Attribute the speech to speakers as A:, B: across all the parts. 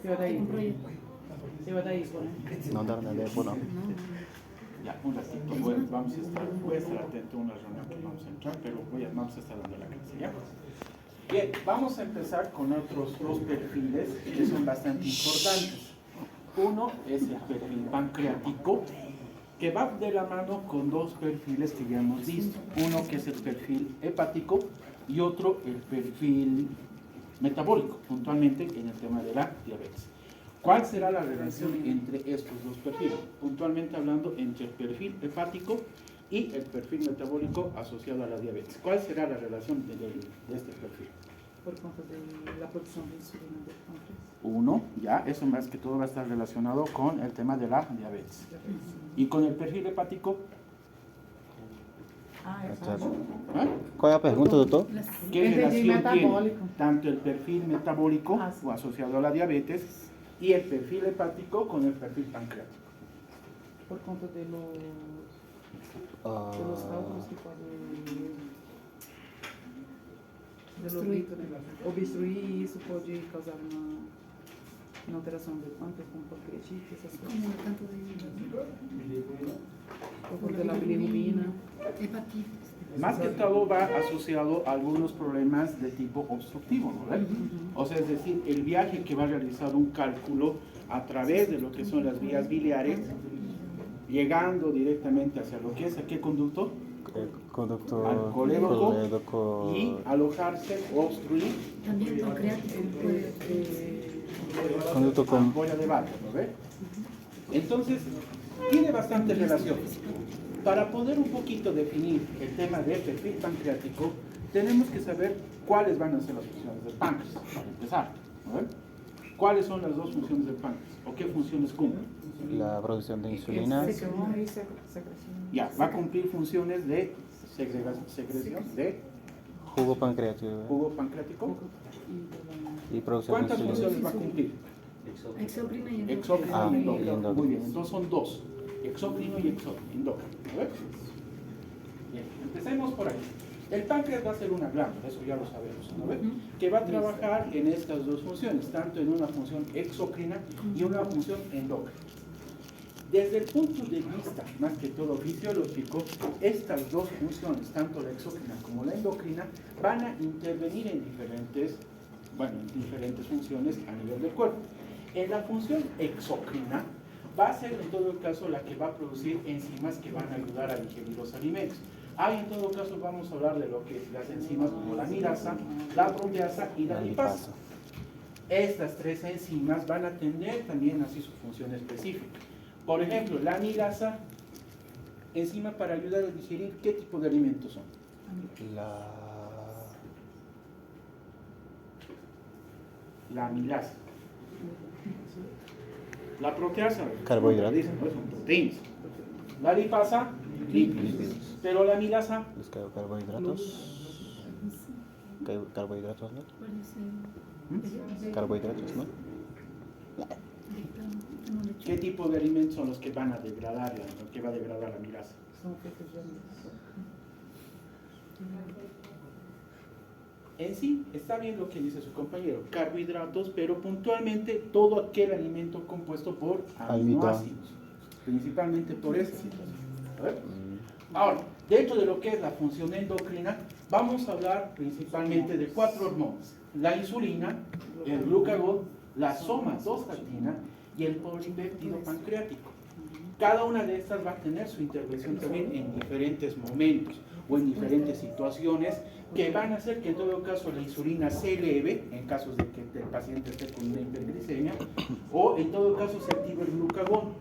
A: vai daí? Você vai daí, né?
B: Não dá nada, é bom não.
C: Ya, un ratito, voy a estar atento a una reunión que vamos a entrar, pero vamos a estar dando la clase, ¿ya? Bien, vamos a empezar con otros dos perfiles que son bastante importantes. Uno es el perfil pancreático, que va de la mano con dos perfiles que ya hemos visto. Uno que es el perfil hepático y otro el perfil metabólico, puntualmente en el tema de la diabetes. ¿Cuál será la relación entre estos dos perfiles? Puntualmente hablando, entre el perfil hepático y el perfil metabólico asociado a la diabetes. ¿Cuál será la relación de este perfil?
A: Por conta de la producción de insulina del páncreas.
C: Uno, ya, eso más que todo va a estar relacionado con el tema de la diabetes. ¿Y con el perfil hepático? ¿Ah?
B: Qual é a pergunta, doutor?
C: ¿Qué
A: El perfil
C: relación tiene
A: metabólico.
C: tanto el perfil metabólico
A: Sí.
C: o asociado a la diabetes y el perfil hepático con el perfil pancreático?
A: Por conta de los cálculos que podem obstruir e isso pode causar uma alteração do pâncreas, como pancreatite, essas coisas.
D: Como tanto de
A: Por conta da bilirrubina.
D: hepatitis.
C: Más que todo va asociado a algunos problemas de tipo obstructivo, ¿no? O sea, es decir, el viaje que va a realizar un cálculo a través de lo que son las vías biliares, llegando directamente hacia lo que es, ¿a qué conducto?
B: Conducto
C: Al colédoco
B: colédoco
C: y alojarse o obstruir
D: También pancreático puede.
B: conduto com
C: ampolla de barro, ¿no ve? Entonces, tiene bastante relación. Para poder un poquito definir el tema del perfil pancreático, tenemos que saber cuáles van a ser las funciones del páncreas, para empezar, ¿no ve? ¿Cuáles son las dos funciones del páncreas? ¿O qué funciones cumple?
B: la producción de insulina,
A: Secreção e secreção.
C: Ya, va a cumplir funciones de secreción de
B: jugo pancreático
C: jugo pancreático.
B: y producción de
C: ¿Cuántas
B: insulina.
C: funciones va a cumplir?
D: Exocrina y
C: Exócrino
B: Ah,
C: y
B: y
C: endócrino.
B: endócrino.
C: Muy bien, entonces son dos. Exócrino y endócrino. ¿No ves? Bien, empecemos por ahí. El páncreas va a ser una glándula, eso ya lo sabemos, ¿no ves? Que va a trabajar en estas dos funciones, tanto en una función exócrina y una función endócrina. Desde el punto de vista, más que todo fisiológico, estas dos funciones, tanto la exócrina como la endocrina, van a intervenir en diferentes funciones a nivel del cuerpo. En la función exócrina va a ser en todo caso la que va a producir enzimas que van a ayudar a digerir los alimentos. En todo caso vamos a hablar de lo que es las enzimas como la mirasa, la proteasa y la lipasa. Estas tres enzimas van a tener también así su función específica. Por ejemplo, la mirasa, enzima para ayudar a digerir, ¿qué tipo de alimentos son? La amilasa. La proteasa,
B: Carbohidratos.
C: dicen, ¿no? Son proteínas. La lipasa, lípidos. Pero la amilasa,
B: Los carbohidratos. Carbohidratos, ¿no? Carbohidratos, ¿no?
C: ¿qué tipo de alimentos son los que van a degradar que va a degradar la amilasa?
A: São feitos de aminoácidos.
C: En sí, está bien lo que dice su compañero, carbohidratos, pero puntualmente todo aquel alimento compuesto por aminoácidos, principalmente por esa situación. A ver. Ahora, dentro de lo que es la función endocrina, vamos a hablar principalmente de 4 hormonas: la insulina, el glucagón, la somatostatina y el polipéptido pancreático. Cada una de estas va a tener su intervención también en diferentes momentos o en diferentes situaciones que van a hacer que en todo caso la insulina se eleve en casos de que el paciente esté con una hiperglicemia, o en todo caso se active el glucagón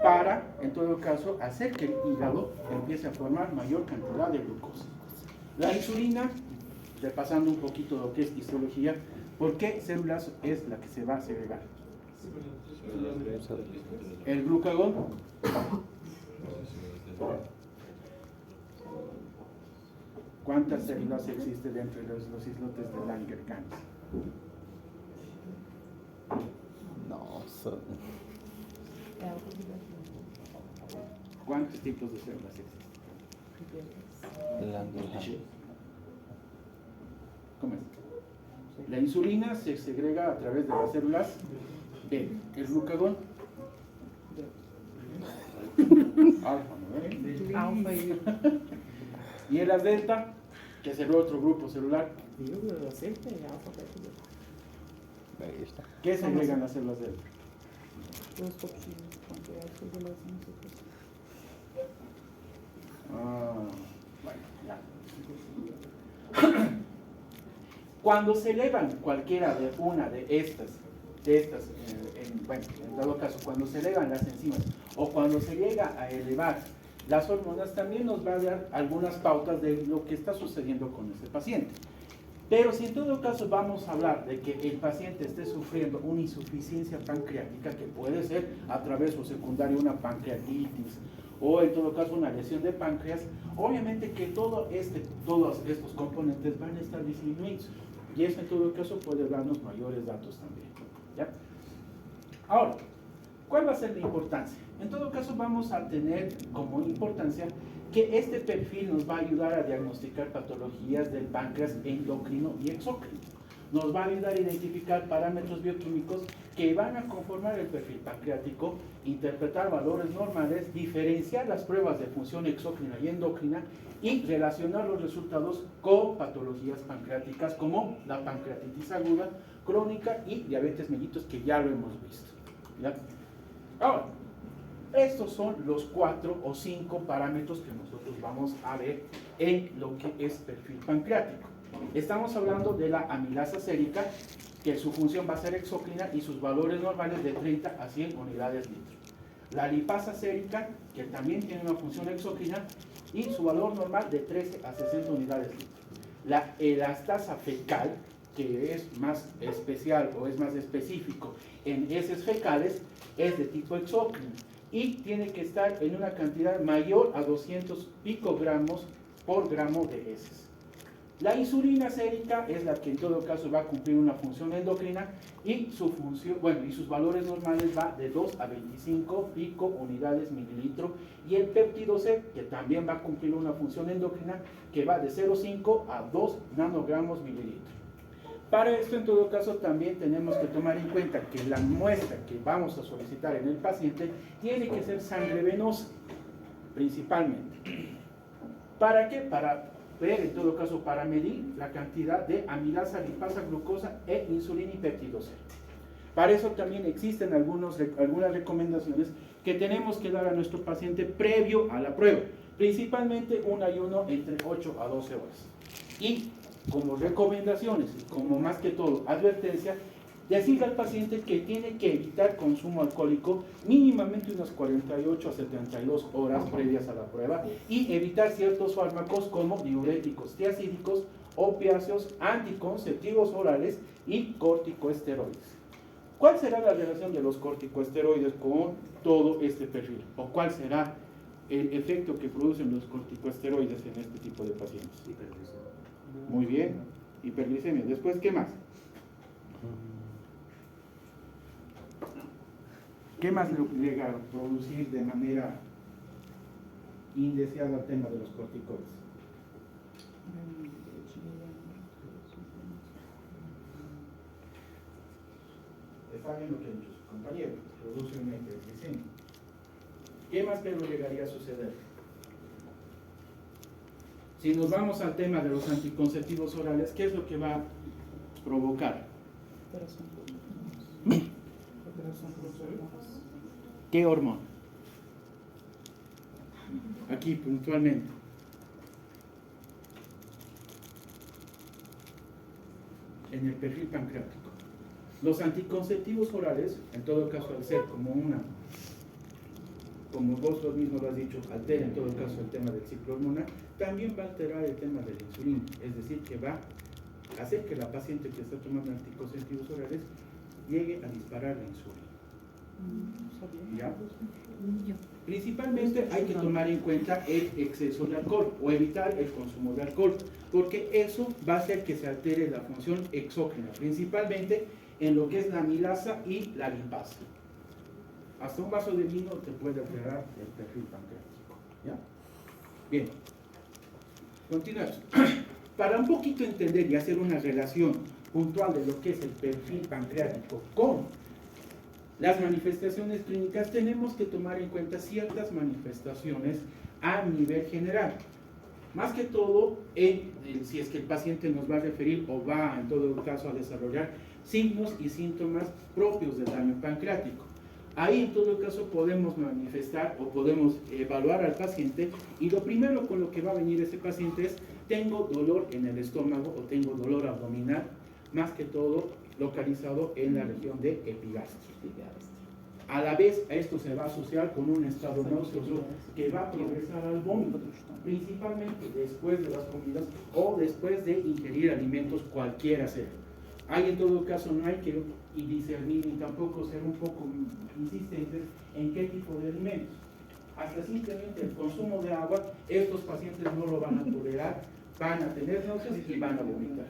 C: para en todo caso hacer que el hígado empiece a formar mayor cantidad de glucosa. La insulina, repasando un poquito lo que es histología, ¿por qué células es la que se va a segregar? El glucagón. ¿Cuántas células existen dentro de los islotes de Langerhans?
B: Nossa.
C: ¿Cuántos tipos de células existen?
B: Langerhans.
C: ¿Cómo es? La insulina se segrega a través de las células Bien, el glucagón. Alfa, ¿no?
A: Alfa
C: Y el delta, que es el otro grupo celular.
A: vírgula, acerca y alfa, beta.
B: Ahí está.
C: ¿Qué segregan las células delta?
A: Los coxines, pancreáticos de las células.
C: Bueno, ya. Cuando se elevan cualquiera de una de estas, bueno, en dado caso, cuando se elevan las enzimas o cuando se llega a elevar las hormonas, también nos va a dar algunas pautas de lo que está sucediendo con ese paciente. Pero si en todo caso vamos a hablar de que el paciente esté sufriendo una insuficiencia pancreática, que puede ser a través o secundario una pancreatitis, o en todo caso una lesión de páncreas, obviamente que todos estos componentes van a estar disminuidos, y eso en todo caso puede darnos mayores datos también, ¿ya? Ahora, ¿cuál va a ser la importancia? En todo caso vamos a tener como importancia que este perfil nos va a ayudar a diagnosticar patologías del páncreas endocrino y exócrino. Nos va a ayudar a identificar parámetros bioquímicos que van a conformar el perfil pancreático, interpretar valores normales, diferenciar las pruebas de función exócrina y endocrina y relacionar los resultados con patologías pancreáticas como la pancreatitis aguda, crónica y diabetes mellitus, que ya lo hemos visto, ¿ya? Ahora, estos son los 4 o 5 parámetros que nosotros vamos a ver en lo que es perfil pancreático. Estamos hablando de la amilasa sérica, que su función va a ser exócrina y sus valores normales de 30 a 100 unidades litro. La lipasa sérica, que también tiene una función exócrina y su valor normal de 13 a 60 unidades litro. La elastasa fecal, que es más especial o es más específico en heces fecales, es de tipo exócrino y tiene que estar en una cantidad mayor a 200 picogramos por gramo de heces. La insulina sérica es la que en todo caso va a cumplir una función endocrina y su función, bueno, y sus valores normales va de 2 a 25 pico unidades mililitro, y el péptido C, que también va a cumplir una función endocrina, que va de 0,5 a 2 nanogramos mililitro. Para esto, en todo caso, también tenemos que tomar en cuenta que la muestra que vamos a solicitar en el paciente tiene que ser sangre venosa, principalmente. ¿Para qué? Para ver, en todo caso, para medir la cantidad de amilasa, lipasa, glucosa e insulina y péptido C. Para eso también existen algunas recomendaciones que tenemos que dar a nuestro paciente previo a la prueba, principalmente un ayuno entre 8 a 12 horas. Y como recomendaciones, como más que todo advertencia, decirle al paciente que tiene que evitar consumo alcohólico mínimamente unas 48 a 72 horas previas a la prueba y evitar ciertos fármacos como diuréticos tiacídicos, opiáceos, anticonceptivos orales y corticosteroides. ¿Cuál será la relación de los corticosteroides con todo este perfil? ¿O cuál será el efecto que producen los corticosteroides en este tipo de pacientes? Muy bien, hiperglicemia. Después, ¿qué más? ¿Qué más llega a producir de manera indeseada el tema de los corticoides? Está bien lo que ha dicho su compañero, produce una hiperglicemia. ¿Qué más pero llegaría a suceder? Si nos vamos al tema de los anticonceptivos orales, ¿qué es lo que va a provocar? ¿Qué hormona? Aquí puntualmente. En el perfil pancreático. Los anticonceptivos orales, en todo caso al ser como vos mismo lo has dicho, altera en todo caso el tema del ciclo hormonal, también va a alterar el tema de la insulina, es decir, que va a hacer que la paciente que está tomando anticonceptivos orales llegue a disparar la insulina. ¿Ya? Principalmente hay que tomar en cuenta el exceso de alcohol o evitar el consumo de alcohol, porque eso va a hacer que se altere la función exócrina, principalmente en lo que es la amilasa y la lipasa. Hasta un vaso de vino te puede alterar el perfil pancreático. ¿Ya? Bien. Continuamos. Para un poquito entender y hacer una relación puntual de lo que es el perfil pancreático con las manifestaciones clínicas, tenemos que tomar en cuenta ciertas manifestaciones a nivel general. Más que todo, si es que el paciente nos va a referir o va en todo caso a desarrollar signos y síntomas propios del daño pancreático. Ahí en todo caso podemos manifestar o podemos evaluar al paciente, y lo primero con lo que va a venir ese paciente es: tengo dolor en el estómago o tengo dolor abdominal, más que todo localizado en la región de epigastrio. A la vez, a esto se va a asociar con un estado nauseoso que va a progresar al vómito, principalmente después de las comidas o después de ingerir alimentos cualquiera sea. Ahí en todo caso no hay que discernir ni tampoco ser un poco insistentes en qué tipo de alimentos. Hasta simplemente el consumo de agua, estos pacientes no lo van a tolerar, van a tener náuseas y van a vomitar.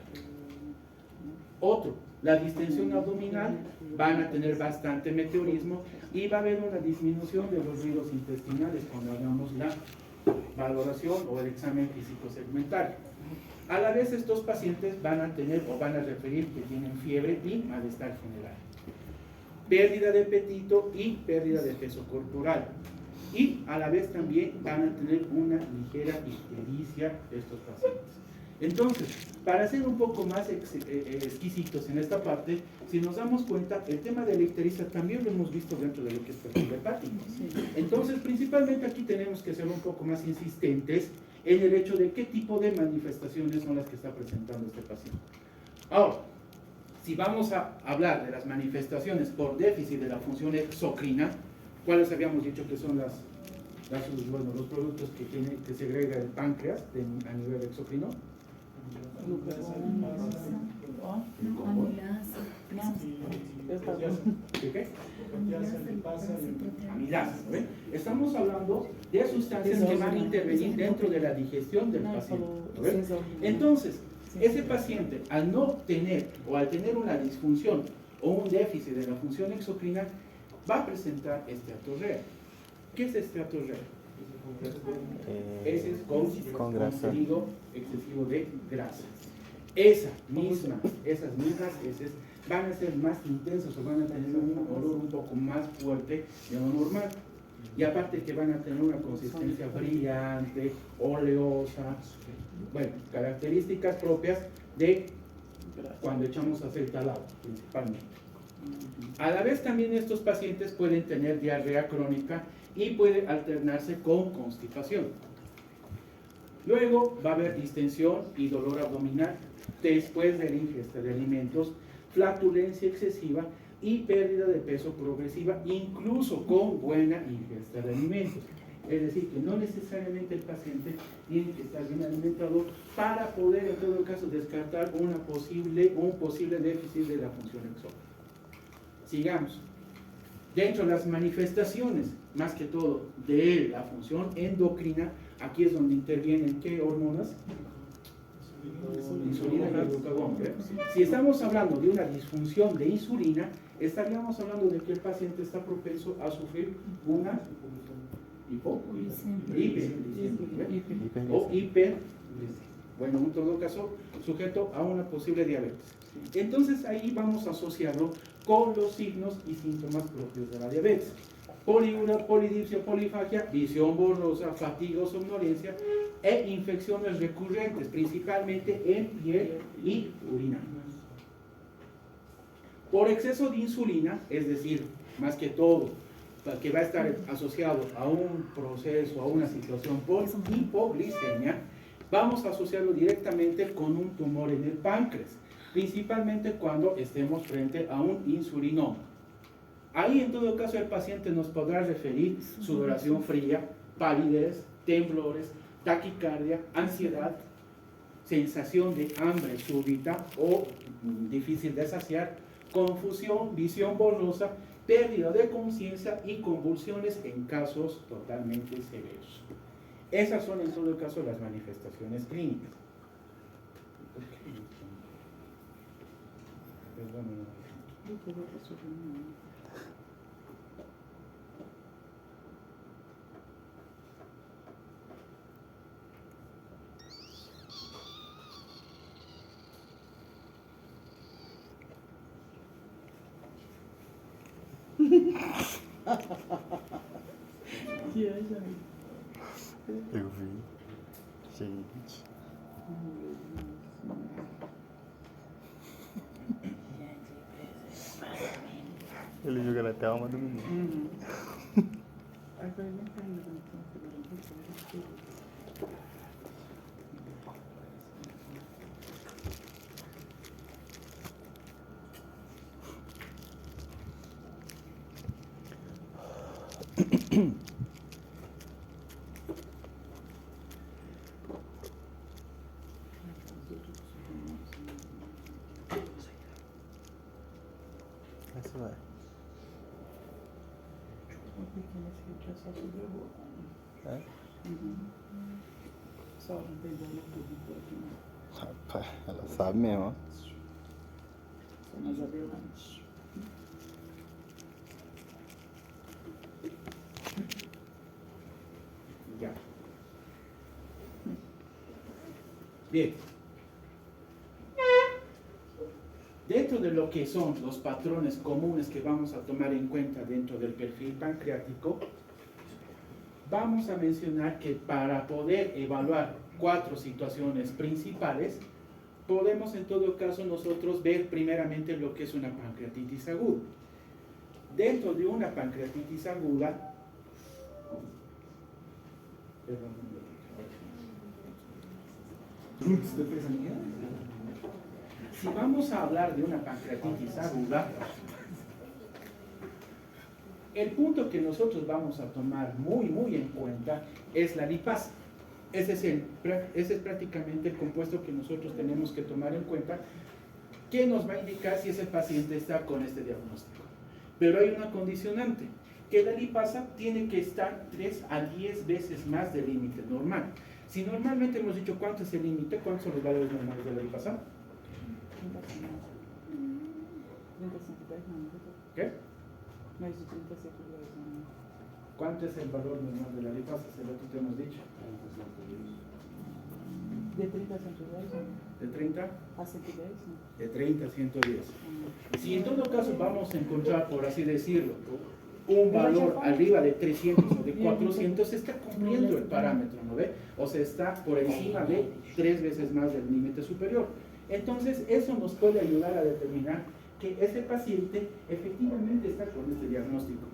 C: Otro, la distensión abdominal, van a tener bastante meteorismo y va a haber una disminución de los ruidos intestinales cuando hagamos la valoración o el examen físico segmentario. A la vez, estos pacientes van a tener o van a referir que tienen fiebre y malestar general, pérdida de apetito y pérdida de peso corporal, y a la vez también van a tener una ligera ictericia estos pacientes. Entonces, para ser un poco más exquisitos en esta parte, si nos damos cuenta, el tema de la ictericia también lo hemos visto dentro de lo que es perfil hepático. Entonces, principalmente aquí tenemos que ser un poco más insistentes en el hecho de qué tipo de manifestaciones son las que está presentando este paciente. Ahora, si vamos a hablar de las manifestaciones por déficit de la función exocrina, ¿cuáles habíamos dicho que son los productos que segrega el páncreas a nivel exocrino? ¿Qué? Amilasa, ¿ven? Estamos hablando de sustancias que van a intervenir dentro de la digestión del paciente, ¿ven? Entonces, ese paciente, al no tener o al tener una disfunción o un déficit de la función exocrina, va a presentar esteatorrea. ¿Qué es esteatorrea? Ese es con
B: grasa.
C: contenido excesivo de grasa. Esas mismas heces van a ser más intensas o van a tener un olor un poco más fuerte de lo normal. Y aparte que van a tener una consistencia brillante, oleosa, bueno, características propias de cuando echamos aceite al agua, principalmente. A la vez también estos pacientes pueden tener diarrea crónica y puede alternarse con constipación. Luego va a haber distensión y dolor abdominal después de la ingesta de alimentos, flatulencia excesiva y pérdida de peso progresiva, incluso con buena ingesta de alimentos. Es decir, que no necesariamente el paciente tiene que estar bien alimentado para poder, en todo caso, descartar un posible déficit de la función exócrina. Sigamos. Dentro de las manifestaciones, más que todo, de la función endocrina, aquí es donde intervienen ¿qué hormonas? Insulina y glucagón. Si estamos hablando de una disfunción de insulina, estaríamos hablando de que el paciente está propenso a sufrir una hipoglicemia o bueno, en todo caso, sujeto a una posible diabetes. Entonces ahí vamos a asociarlo con los signos y síntomas propios de la diabetes: poliuria, polidipsia, polifagia, visión borrosa, fatiga o somnolencia e infecciones recurrentes, principalmente en piel y orina. Por exceso de insulina, es decir, más que todo, que va a estar asociado a un proceso, a una situación por hipoglicemia, vamos a asociarlo directamente con un tumor en el páncreas, principalmente cuando estemos frente a un insulinoma. Ahí en todo caso el paciente nos podrá referir sudoración fría, palidez, temblores, taquicardia, ansiedad, sensación de hambre súbita o difícil de saciar, confusión, visión borrosa, pérdida de conciencia y convulsiones en casos totalmente severos. Esas son en todo caso las manifestaciones clínicas.
A: Que é, Jair?
B: Eu vi. Gente. Ele joga até a alma do menino.
A: Uhum. Agora nem tá ainda no
B: Esse vai.
A: Uma pequena escrita só sobre o rolo.
B: É?
A: Uhum. Só não tem bolo público aqui, não.
B: Rapaz, ela sabe mesmo, ó.
A: Só mais adelante.
C: Ya. Bien. Dentro de lo que son los patrones comunes que vamos a tomar en cuenta dentro del perfil pancreático, vamos a mencionar que para poder evaluar 4 situaciones principales, podemos en todo caso nosotros ver primeramente lo que es una pancreatitis aguda. Dentro de una pancreatitis aguda, si vamos a hablar de una pancreatitis aguda, el punto que nosotros vamos a tomar muy en cuenta es la lipasa. Ese es prácticamente el compuesto que nosotros tenemos que tomar en cuenta, que nos va a indicar si ese paciente está con este diagnóstico. Pero hay una condicionante, que la lipasa tiene que estar 3 a 10 veces más del límite normal. Si normalmente hemos dicho cuánto es el límite, ¿cuántos son los valores normales de la lipasa?
A: 35,10 não.
C: ¿Qué?
A: Mais de 35,10 não.
C: ¿Cuánto es el valor normal de la lipasa? Se lo que te hemos dicho.
A: De 30 a 110 não.
C: ¿De 30?
A: A 110 não.
C: De 30 a 110. Si en todo caso vamos a encontrar, por así decirlo, un valor arriba de 300 o de 400, se está cumpliendo el parámetro, ¿no ve? O sea, está por encima de 3 veces más del límite superior. Entonces, eso nos puede ayudar a determinar que ese paciente efectivamente está con este diagnóstico.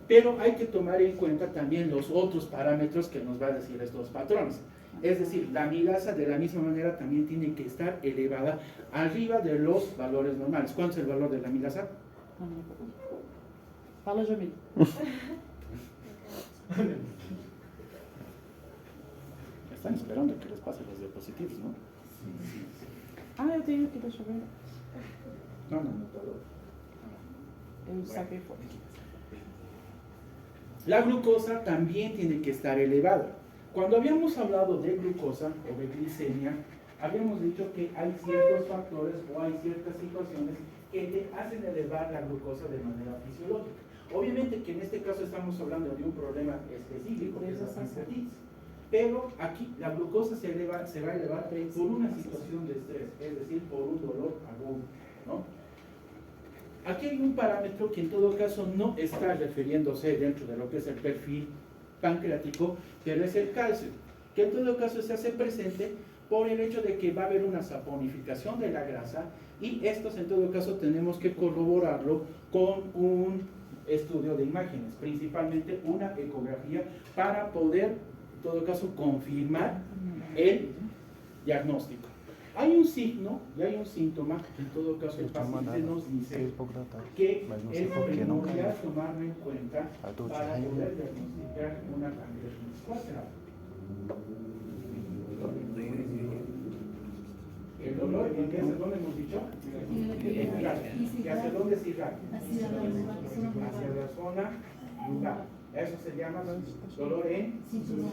C: Pero hay que tomar en cuenta también los otros parámetros que nos va a decir estos patrones. Es decir, la amilasa de la misma manera también tiene que estar elevada arriba de los valores normales. ¿Cuánto es el valor de la amilasa?
A: Fala, Jamil.
C: Están esperando que les pase los diapositivos, ¿no?
A: Ah, eu tenho aqui, deixa eu ver.
C: No, todo.
A: Eu saquei fora.
C: La glucosa también tiene que estar elevada. Cuando habíamos hablado de glucosa o de glicemia, habíamos dicho que hay ciertos factores o hay ciertas situaciones que te hacen elevar la glucosa de manera fisiológica. Obviamente que en este caso estamos hablando de un problema específico, que es la pancreatitis. Pero aquí la glucosa se va a elevar por una situación de estrés, es decir, por un dolor agudo, ¿no? Aquí hay un parámetro que en todo caso no está refiriéndose dentro de lo que es el perfil pancreático, pero es el calcio, que en todo caso se hace presente por el hecho de que va a haber una saponificación de la grasa, y estos en todo caso tenemos que corroborarlo con un estudio de imágenes, principalmente una ecografía, para poder en todo caso confirmar el diagnóstico. Hay un signo y hay un síntoma, en todo caso el paciente nos dice que es primordial tomarlo en cuenta para poder diagnosticar una pancreatitis. ¿Cuál será? El dolor, ¿hacia dónde hemos dicho? ¿Y hacia dónde es irradio? Hacia la zona lugar. Eso se llama dolor en cinturón.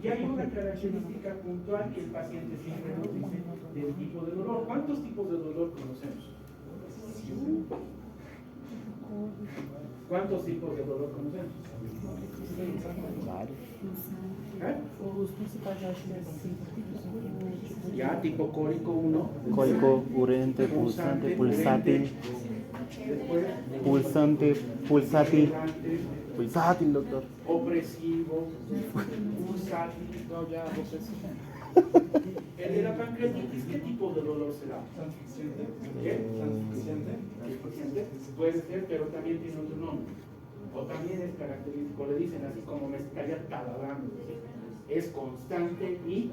C: Y hay una característica puntual que el paciente siempre nos dice del tipo de dolor. ¿Cuántos tipos de dolor conocemos? ¿Cuántos tipos de dolor conocemos?
A: Os principais, acho que é 5 tipos.
C: Ya, tipo cólico 1.
B: Cólico, urente, pulsante, pulsátil.
C: Después,
B: Pulsátil,
C: vibrante,
B: doctor.
C: opresivo, pulsátil.
A: No, ya, pues,
C: El de la pancreatitis, ¿qué tipo de dolor será? ¿Qué? ¿Transficiente? Puede ser, pero también tiene otro nombre. O también es característico, le dicen así como me estaría taladrando. Es constante y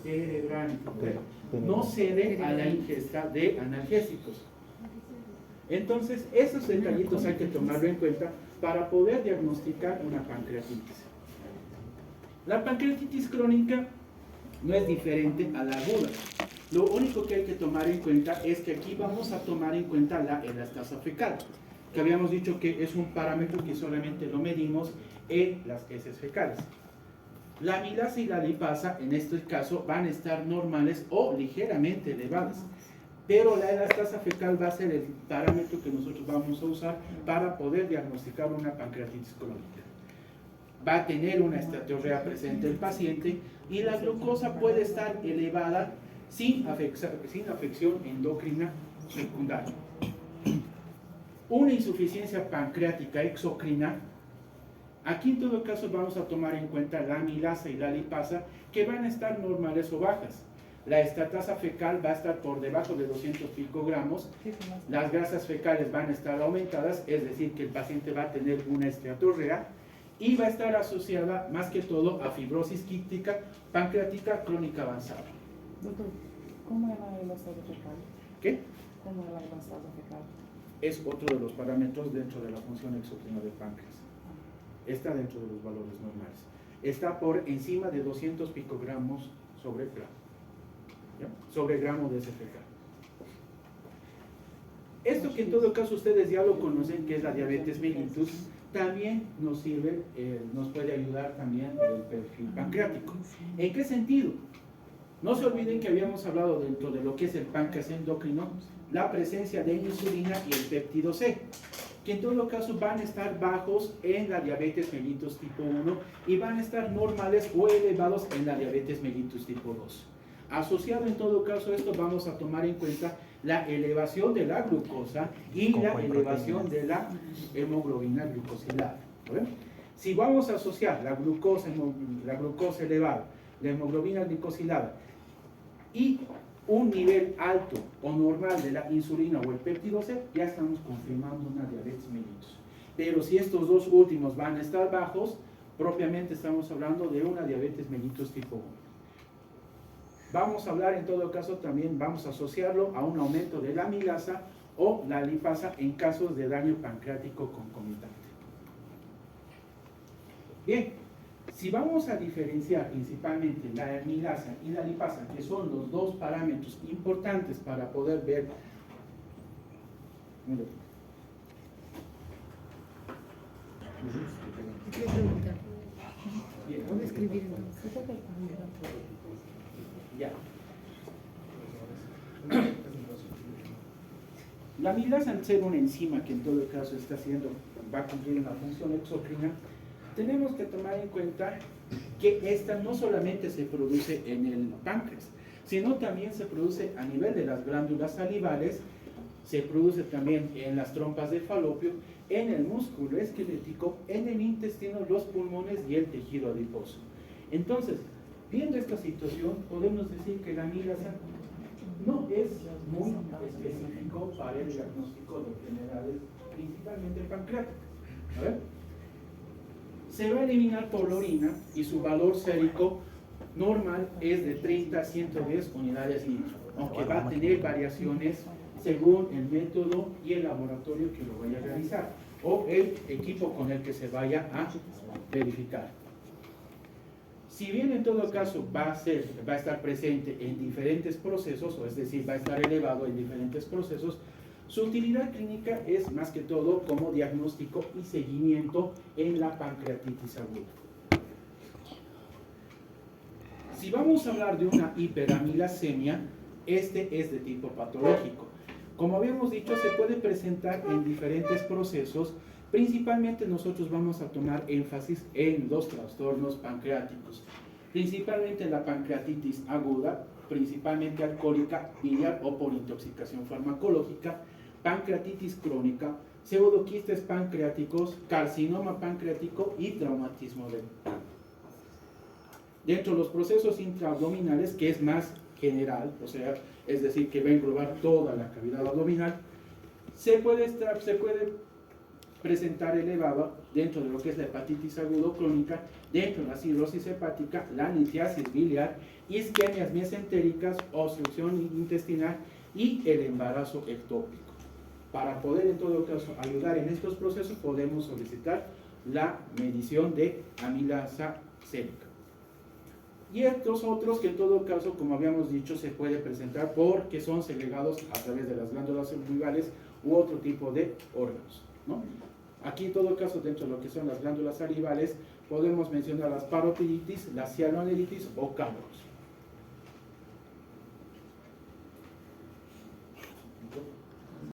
C: penetrante. No cede a la ingesta de analgésicos. Entonces, esos detallitos hay que tomarlo en cuenta para poder diagnosticar una pancreatitis. La pancreatitis crónica no es diferente a la aguda. Lo único que hay que tomar en cuenta es que aquí vamos a tomar en cuenta la elastasa fecal, que habíamos dicho que es un parámetro que solamente lo medimos en las heces fecales. La amilasa y la lipasa, en este caso, van a estar normales o ligeramente elevadas, pero la elastasa fecal va a ser el parámetro que nosotros vamos a usar para poder diagnosticar una pancreatitis crónica. Va a tener una esteatorrea presente el paciente y la glucosa puede estar elevada sin afección endocrina secundaria. Una insuficiencia pancreática exocrina, aquí en todo caso vamos a tomar en cuenta la amilasa y la lipasa que van a estar normales o bajas. La esteatasa fecal va a estar por debajo de 200 picogramos, las grasas fecales van a estar aumentadas, es decir que el paciente va a tener una esteatorrea y va a estar asociada más que todo a fibrosis quística pancreática crónica avanzada.
A: Doctor, ¿cómo era el estado fecal?
C: ¿Qué?
A: ¿Cómo era el estado fecal?
C: Es otro de los parámetros dentro de la función exócrina del páncreas. Está dentro de los valores normales. Está por encima de 200 picogramos sobre gramo. ¿Ya? Sobre gramo de ese fecal. Esto que en todo caso ustedes ya lo conocen, que es la diabetes mellitus, también nos sirve, nos puede ayudar también el perfil pancreático. ¿En qué sentido? No se olviden que habíamos hablado dentro de lo que es el páncreas endocrino, la presencia de insulina y el péptido C, que en todo caso van a estar bajos en la diabetes mellitus tipo 1 y van a estar normales o elevados en la diabetes mellitus tipo 2. Asociado en todo caso a esto vamos a tomar en cuenta la elevación de la glucosa y la elevación de la hemoglobina glucosilada. Si vamos a asociar la glucosa elevada, la hemoglobina glicosilada y un nivel alto o normal de la insulina o el péptido C, ya estamos confirmando una diabetes mellitus. Pero si estos dos últimos van a estar bajos, propiamente estamos hablando de una diabetes mellitus tipo 1. Vamos a hablar en todo caso también, vamos a asociarlo a un aumento de la amilasa o la lipasa en casos de daño pancreático concomitante. Bien, si vamos a diferenciar principalmente la amilasa y la lipasa, que son los dos parámetros importantes para poder ver,
D: ¿Qué quiere preguntar?
C: bien,
D: Voy a escribir entonces.
C: ya. La amilasa, al ser una enzima que en todo caso va a cumplir una función exócrina, tenemos que tomar en cuenta que esta no solamente se produce en el páncreas, sino también se produce a nivel de las glándulas salivales, se produce también en las trompas de falopio, en el músculo esquelético, en el intestino, los pulmones y el tejido adiposo. Entonces, viendo esta situación, podemos decir que la amilasa no es muy específico para el diagnóstico de enfermedades, principalmente pancreáticas. A ver. Se va a eliminar por la orina y su valor sérico normal es de 30 a 110 unidades litro, aunque va a tener variaciones según el método y el laboratorio que lo vaya a realizar o el equipo con el que se vaya a verificar. Si bien en todo caso va a estar presente en diferentes procesos, o es decir, va a estar elevado en diferentes procesos, su utilidad clínica es más que todo como diagnóstico y seguimiento en la pancreatitis aguda. Si vamos a hablar de una hiperamilasemia, este es de tipo patológico. Como habíamos dicho, se puede presentar en diferentes procesos. Principalmente nosotros vamos a tomar énfasis en los trastornos pancreáticos, principalmente la pancreatitis aguda, principalmente alcohólica, biliar o por intoxicación farmacológica, pancreatitis crónica, pseudoquistes pancreáticos, carcinoma pancreático y traumatismo del páncreas. Dentro de los procesos intraabdominales, que es más general, o sea, es decir, que va a englobar toda la cavidad abdominal, se puede presentar elevada dentro de lo que es la hepatitis aguda crónica, dentro de la cirrosis hepática, la litiasis biliar, isquemias mesentéricas, obstrucción intestinal y el embarazo ectópico. Para poder en todo caso ayudar en estos procesos podemos solicitar la medición de amilasa sérica. Y estos otros que en todo caso, como habíamos dicho, se puede presentar porque son segregados a través de las glándulas salivales u otro tipo de órganos, ¿no? Aquí en todo caso, dentro de lo que son las glándulas salivales, podemos mencionar las parotiditis, la cianobacteritis o cánoros.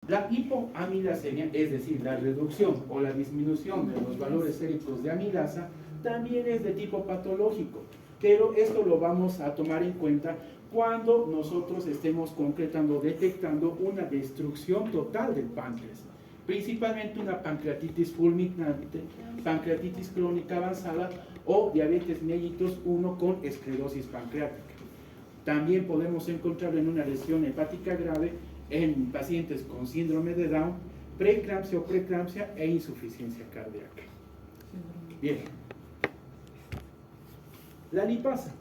C: La hipoamilasemia, es decir, la reducción o la disminución de los valores séricos de amilasa, también es de tipo patológico, pero esto lo vamos a tomar en cuenta cuando nosotros estemos concretando, detectando una destrucción total del páncreas, principalmente una pancreatitis fulminante, pancreatitis crónica avanzada o diabetes mellitus 1 con esclerosis pancreática. También podemos encontrarlo en una lesión hepática grave en pacientes con síndrome de Down, preeclampsia o preeclampsia e insuficiencia cardíaca. Bien. La lipasa.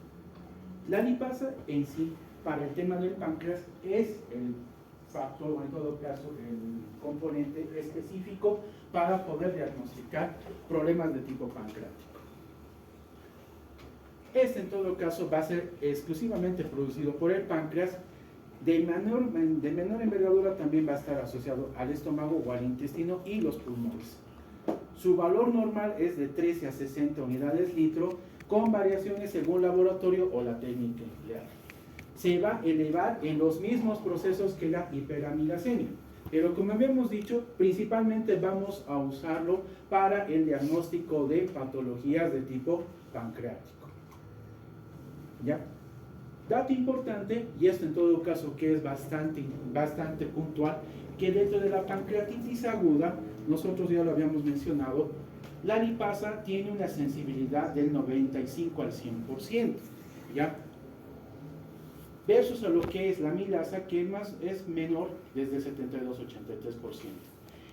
C: La lipasa en sí, para el tema del páncreas, es el factor, o en todo caso, el componente específico para poder diagnosticar problemas de tipo pancreático. Este, en todo caso, va a ser exclusivamente producido por el páncreas. De menor envergadura también va a estar asociado al estómago o al intestino y los pulmones. Su valor normal es de 13 a 60 unidades litro, con variaciones según laboratorio o la técnica empleada. Se va a elevar en los mismos procesos que la hiperamilasemia, pero como habíamos dicho, principalmente vamos a usarlo para el diagnóstico de patologías de tipo pancreático. ¿Ya? Dato importante, y esto en todo caso que es bastante puntual, que dentro de la pancreatitis aguda, nosotros ya lo habíamos mencionado, la lipasa tiene una sensibilidad del 95 al 100%, ¿ya? Versus a lo que es la amilasa, que es menor desde 72 a 83%.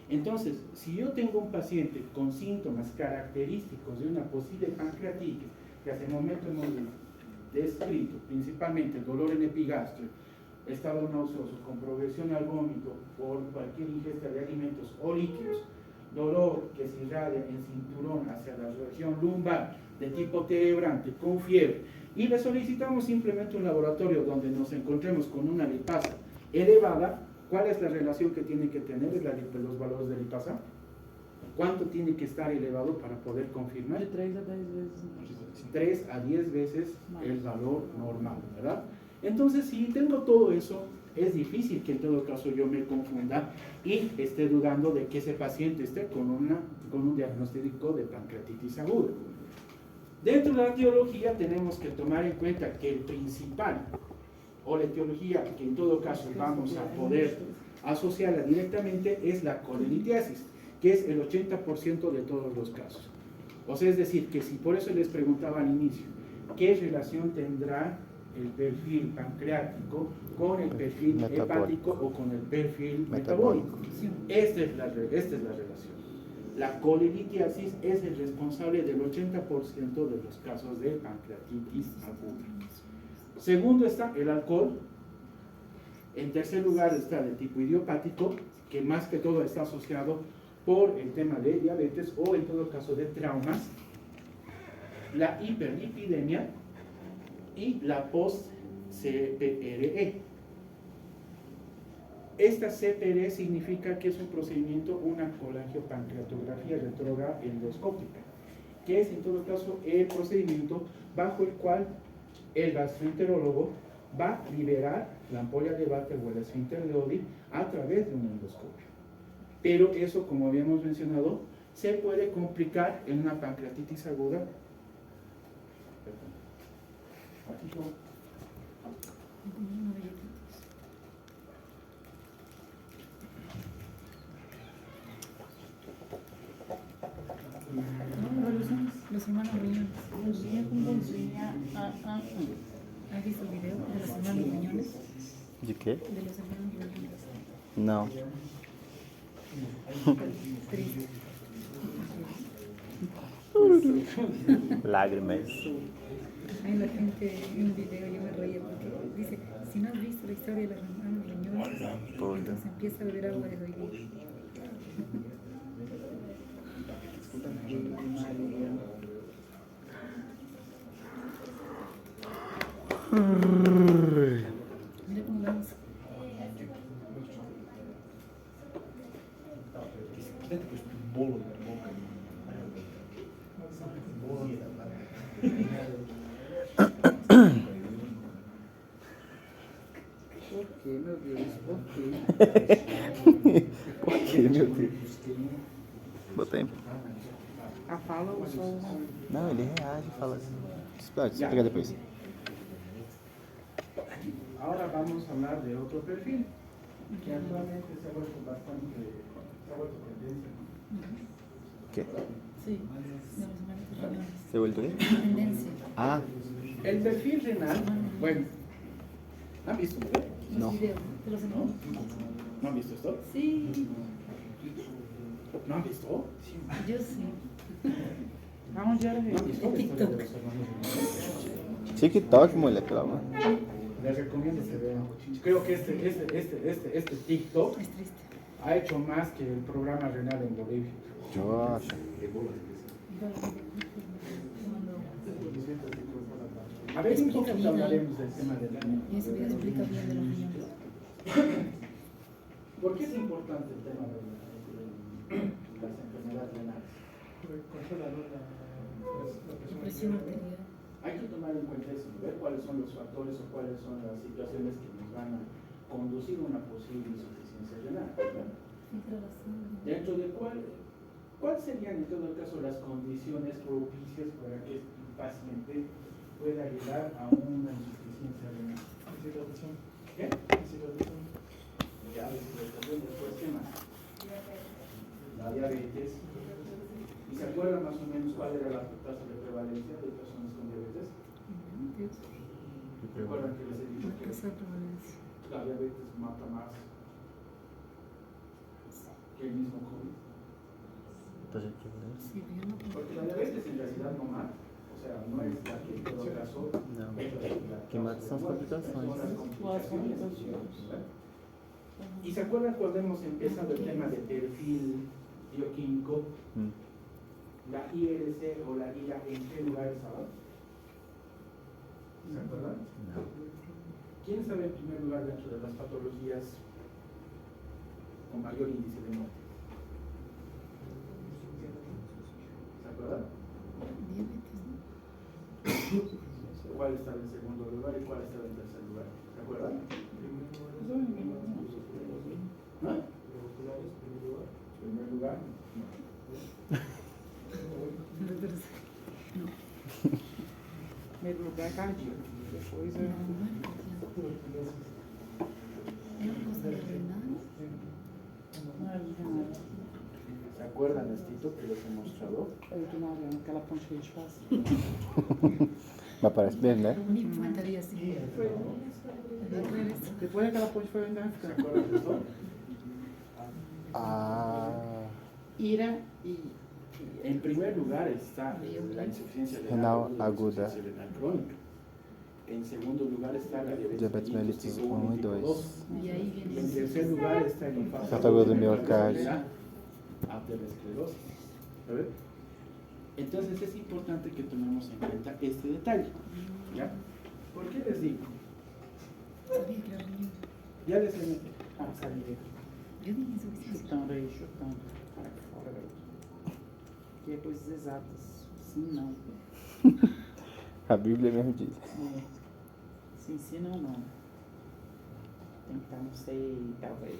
C: Entonces, si yo tengo un paciente con síntomas característicos de una posible pancreatitis, que hasta el momento hemos descrito, principalmente el dolor en epigastrio, estado nauseoso con progresión al vómito por cualquier ingesta de alimentos o líquidos, dolor que se irradia en cinturón hacia la región lumbar de tipo terebrante con fiebre, y le solicitamos simplemente un laboratorio donde nos encontremos con una lipasa elevada. ¿Cuál es la relación que tiene que tener los valores de lipasa? ¿Cuánto tiene que estar elevado para poder confirmar?
A: De 3 a 10 veces.
C: 3 a 10 veces el valor normal, ¿verdad? Entonces, si tengo todo eso, es difícil que en todo caso yo me confunda y esté dudando de que ese paciente esté con un diagnóstico de pancreatitis aguda. Dentro de la etiología tenemos que tomar en cuenta que el principal, o la etiología que en todo caso vamos a poder asociarla directamente, es la colelitiasis, que es el 80% de todos los casos. O sea, es decir, que si por eso les preguntaba al inicio, ¿qué relación tendrá el perfil pancreático con el perfil hepático o con el perfil metabólico? Esta es la relación. La colelitiasis es el responsable del 80% de los casos de pancreatitis aguda. Segundo está el alcohol. En tercer lugar está el tipo idiopático, que más que todo está asociado por el tema de diabetes o en todo caso de traumas. La hiperlipidemia y la post-CPRE. Esta CPRE significa que es un procedimiento, una colangiopancreatografía retrógrada endoscópica, que es en todo caso el procedimiento bajo el cual el gastroenterólogo va a liberar la ampolla de Vater o el esfínter de Oddi a través de un endoscopio. Pero eso, como habíamos mencionado, se puede complicar en una pancreatitis aguda.
D: Como una galletitas. Los hermanos Riñones.
A: Bonzinha com bonzinha.
D: ¿Has visto el video de los hermanos Riñones?
B: De quê?
D: De los hermanos Riñones.
B: Não.
D: Triste.
B: Lágrimas.
D: Hay la gente en un video, yo me reía porque dice, si no has visto la historia de los hermanos Riñones,
B: Puta.
D: entonces empieza a beber agua de hoy. Mira cómo vamos.
C: Dentro com este bolo na boca.
A: Por quê, meu Deus? Por quê?
B: Por que, meu Deus? Botei.
A: A fala ou só uma?
B: Não, ele reage e fala assim. Espera, você pega depois.
C: Ahora vamos a hablar de otro perfil que actualmente se ha vuelto tendencia.
B: ¿Qué?
D: Sí, de los hermanos Riñones.
B: ¿Se vuelto qué?
D: Tendencia.
B: Ah,
C: El perfil renal, bueno, ¿han visto?
B: no.
D: Los videos de los hermanos.
C: ¿No han visto esto?
D: Sí,
C: ¿No han visto?
D: yo sí.
A: Aonde era
C: ¿No han
A: ele?
C: visto la historia
D: TikTok.
C: de los hermanos renales?
B: TikTok, mulher, pelo amor.
C: Les recomiendo que vean. Creo que este TikTok
D: Es triste.
C: ha hecho más que el programa renal en Bolivia.
B: Eu acho.
C: A ver, un poco
D: Explica bien,
C: hablaremos del tema del año.
D: Y ese video explica bien de los riñones.
C: ¿Por qué es importante el tema de las enfermedades renales?
D: Presión arterial.
C: Hay que tomar en cuenta eso, ver cuáles son los factores o cuáles son las situaciones que nos van a conducir a una posible insuficiencia renal. ¿Verdad?
D: Filtra la sangre.
C: Dentro de cuáles serían en todo caso las condiciones propicias para que este paciente pueda llegar a una insuficiencia renal. ¿Qué? Ya, después, ¿qué más? La diabetes. ¿Y se acuerdan más o menos cuál era la tasa de prevalencia de personas con diabetes? ¿Se acuerdan que les he dicho
D: La
C: que
D: tasa de prevalencia.
C: la diabetes mata más que el mismo COVID?
D: Sí, pero yo no puedo.
C: Porque la diabetes en realidad no mata. O sea, no es la que en todo caso.
B: Não. Que mata são as complicações.
A: As complicações.
C: ¿Y se acuerdan cuando hemos empezado el tema de perfil bioquímico? La IRC o la IRA, ¿en qué lugar estaba? ¿Se acuerdan?
B: Não.
C: ¿Quién sabe en primer lugar dentro de las patologías con mayor índice de muerte? ¿Se acuerdan?
D: Diabetes, ¿no?
C: ¿Cuál estaba en segundo lugar y cuál estaba en tercer lugar? ¿Se acuerdan? ¿No? Primer lugar.
D: No, pero sí. No.
A: Primeiro lugar cardíaco. Depois
D: No,
A: é.
D: era cosa de renal.
C: ¿Se acuerdan de Tito que les he mostrado?
A: É urinária, aquela ponte que a gente faz.
B: Mas parece bem, né?
D: Ni faltaría así. Al revés.
A: Depois aquela ponte foi ainda
C: ¿Se
A: ficando.
C: acuerdan de esto?
B: Ah.
A: Ira e.
C: En primer lugar está la insuficiencia
B: Renal
C: renal
B: aguda.
C: insuficiencia renal crónica. En segundo lugar está la
B: Diabetes mellitus 1 e 2.
D: Y ahí
C: Y en
D: viene.
C: tercer lugar está el infarto
B: Infarto agudo del miocardio.
C: arteriosclerosis. ¿Ve? Entonces es importante que tomemos en cuenta este detalle. ¿Ya? ¿Por qué les digo?
D: Sabía que era riñón.
C: Ya les he salido.
D: Yo dije insuficiencia.
A: Chutando aí, chutando. Para fora, garoto. Que é coisas exatas. Sim, não.
B: A Bíblia mesmo diz.
A: É. Sim, sim, não, não. Tem que estar, não sei, talvez.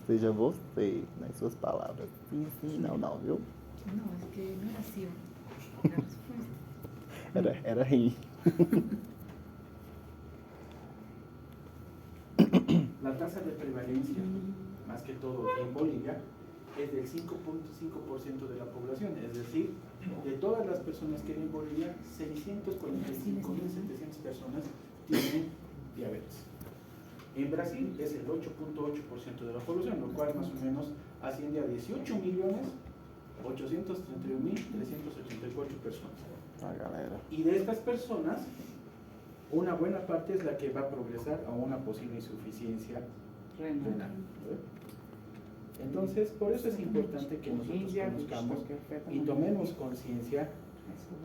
B: Seja você, nas suas palavras. Sim, sim, não, não, viu?
D: No, es que no era así. La respuesta.
B: Era rir.
C: tasa de prevalencia, más que todo en Bolivia, es del 5.5% de la población, es decir, de todas las personas que hay en Bolivia, 645.700 personas tienen diabetes. En Brasil es el 8.8% de la población, lo cual más o menos asciende a 18.831.384 personas.
B: La galera.
C: Y de estas personas, una buena parte es la que va a progresar a una posible insuficiencia renal. Entonces, por eso es importante que nosotros conozcamos y tomemos conciencia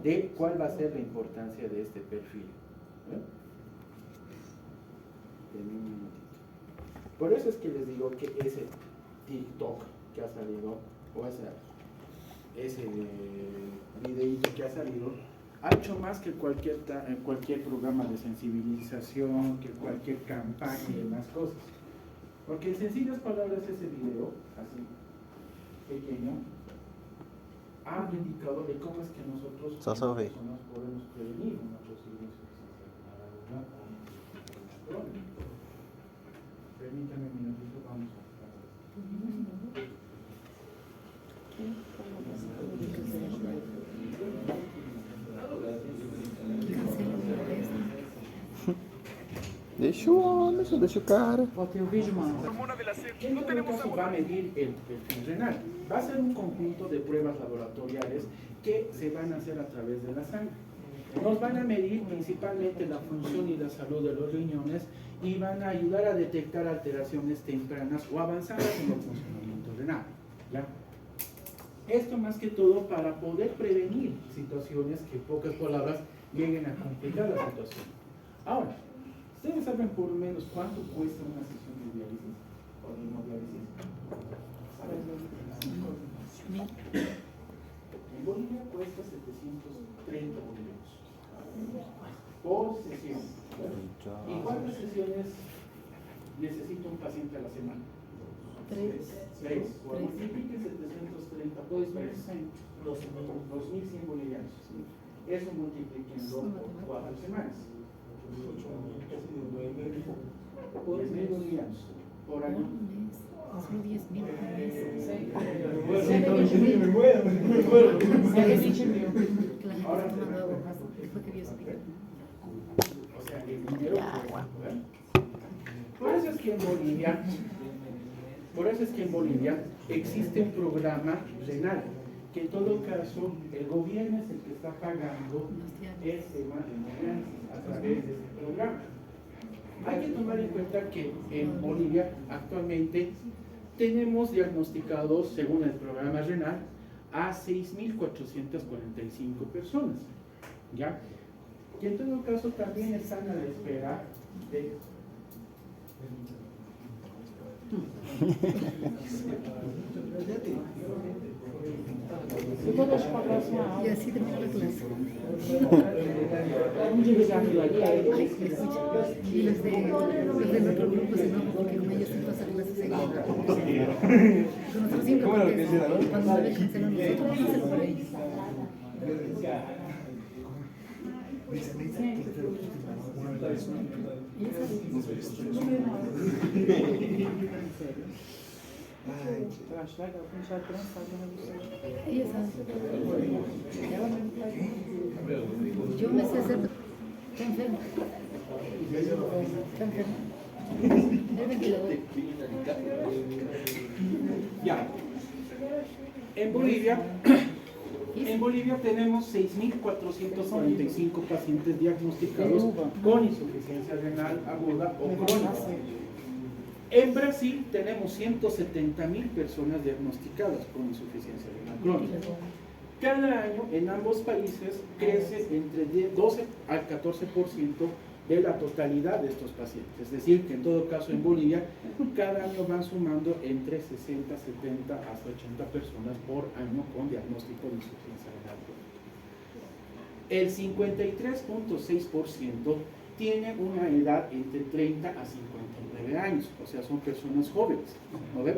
C: de cuál va a ser la importancia de este perfil. Denme un minutito. Por eso es que les digo que ese TikTok que ha salido, o ese videíto que ha salido, ha hecho más que cualquier programa de sensibilización, que cualquier campaña y demás cosas. Porque en sencillas palabras ese video, así pequeño, ha indicado de cómo es que nosotros como personas podemos prevenir una posible insuficiencia renal crónica. Permítame un minutito, vamos a
B: Deixa o cara.
A: Botei o vídeo, mano.
C: ¿Quién en todo caso va a medir el perfil renal? Va a ser un conjunto de pruebas laboratoriales que se van a hacer a través de la sangre. Nos van a medir principalmente la función y la salud de los riñones y van a ayudar a detectar alteraciones tempranas o avanzadas en el funcionamiento renal. ¿Ya? Esto más que todo para poder prevenir situaciones que, en pocas palabras, lleguen a complicar la situación. Ahora, ¿ustedes saben por lo menos cuánto cuesta una sesión de diálisis o de hemodiálisis? En Bolivia cuesta 730 bolivianos por sesión. ¿Y cuántas sesiones necesita un paciente a la semana? 3. Multipliquen 730 por 2.100 bolivianos. Eso multiplíquenlo por 4 semanas. 10.000 bolivianos por año.
D: Son 10.000
C: Ahora
D: tomando agua más después que vio ese pico.
C: O sea, el dinero cuesta, ¿verdad? Por eso es que en Bolivia existe un programa renal, que en todo caso el gobierno es el que está pagando el tema de hemodiálisis a través de ese programa. Hay que tomar en cuenta que en Bolivia actualmente tenemos diagnosticados, según el programa renal, a 6.445 personas, ¿ya? Y en todo caso también están a la espera de...
A: Eu vou deixar para a próxima aula.
D: Y así terminó la clase.
A: Vamos dividir aquilo ali.
D: Y los del otro grupo se enojan porque con ellos siempre pasa clases seguidas. Con nosotros siempre cuando una vez cancelan nosotros vamos a hacer por ellos.
A: Eu acho legal, porque a gente vai trançar de uma vez.
D: Ella sabe.
A: Ela mesmo faz.
D: Yo me sé hacer. Está enfermo. Está enfermo. El ventilador.
C: Ya. En Bolivia tenemos 6.445 pacientes diagnosticados con insuficiencia renal aguda o crónica. En Brasil tenemos 170.000 personas diagnosticadas con insuficiencia renal crónica. Cada año en ambos países crece entre 12 al 14% de la totalidad de estos pacientes. Es decir, que en todo caso en Bolivia cada año van sumando entre 60, 70 hasta 80 personas por año con diagnóstico de insuficiencia renal crónica. El 53.6% tiene una edad entre 30 a 59 años, o sea, son personas jóvenes, ¿no ven?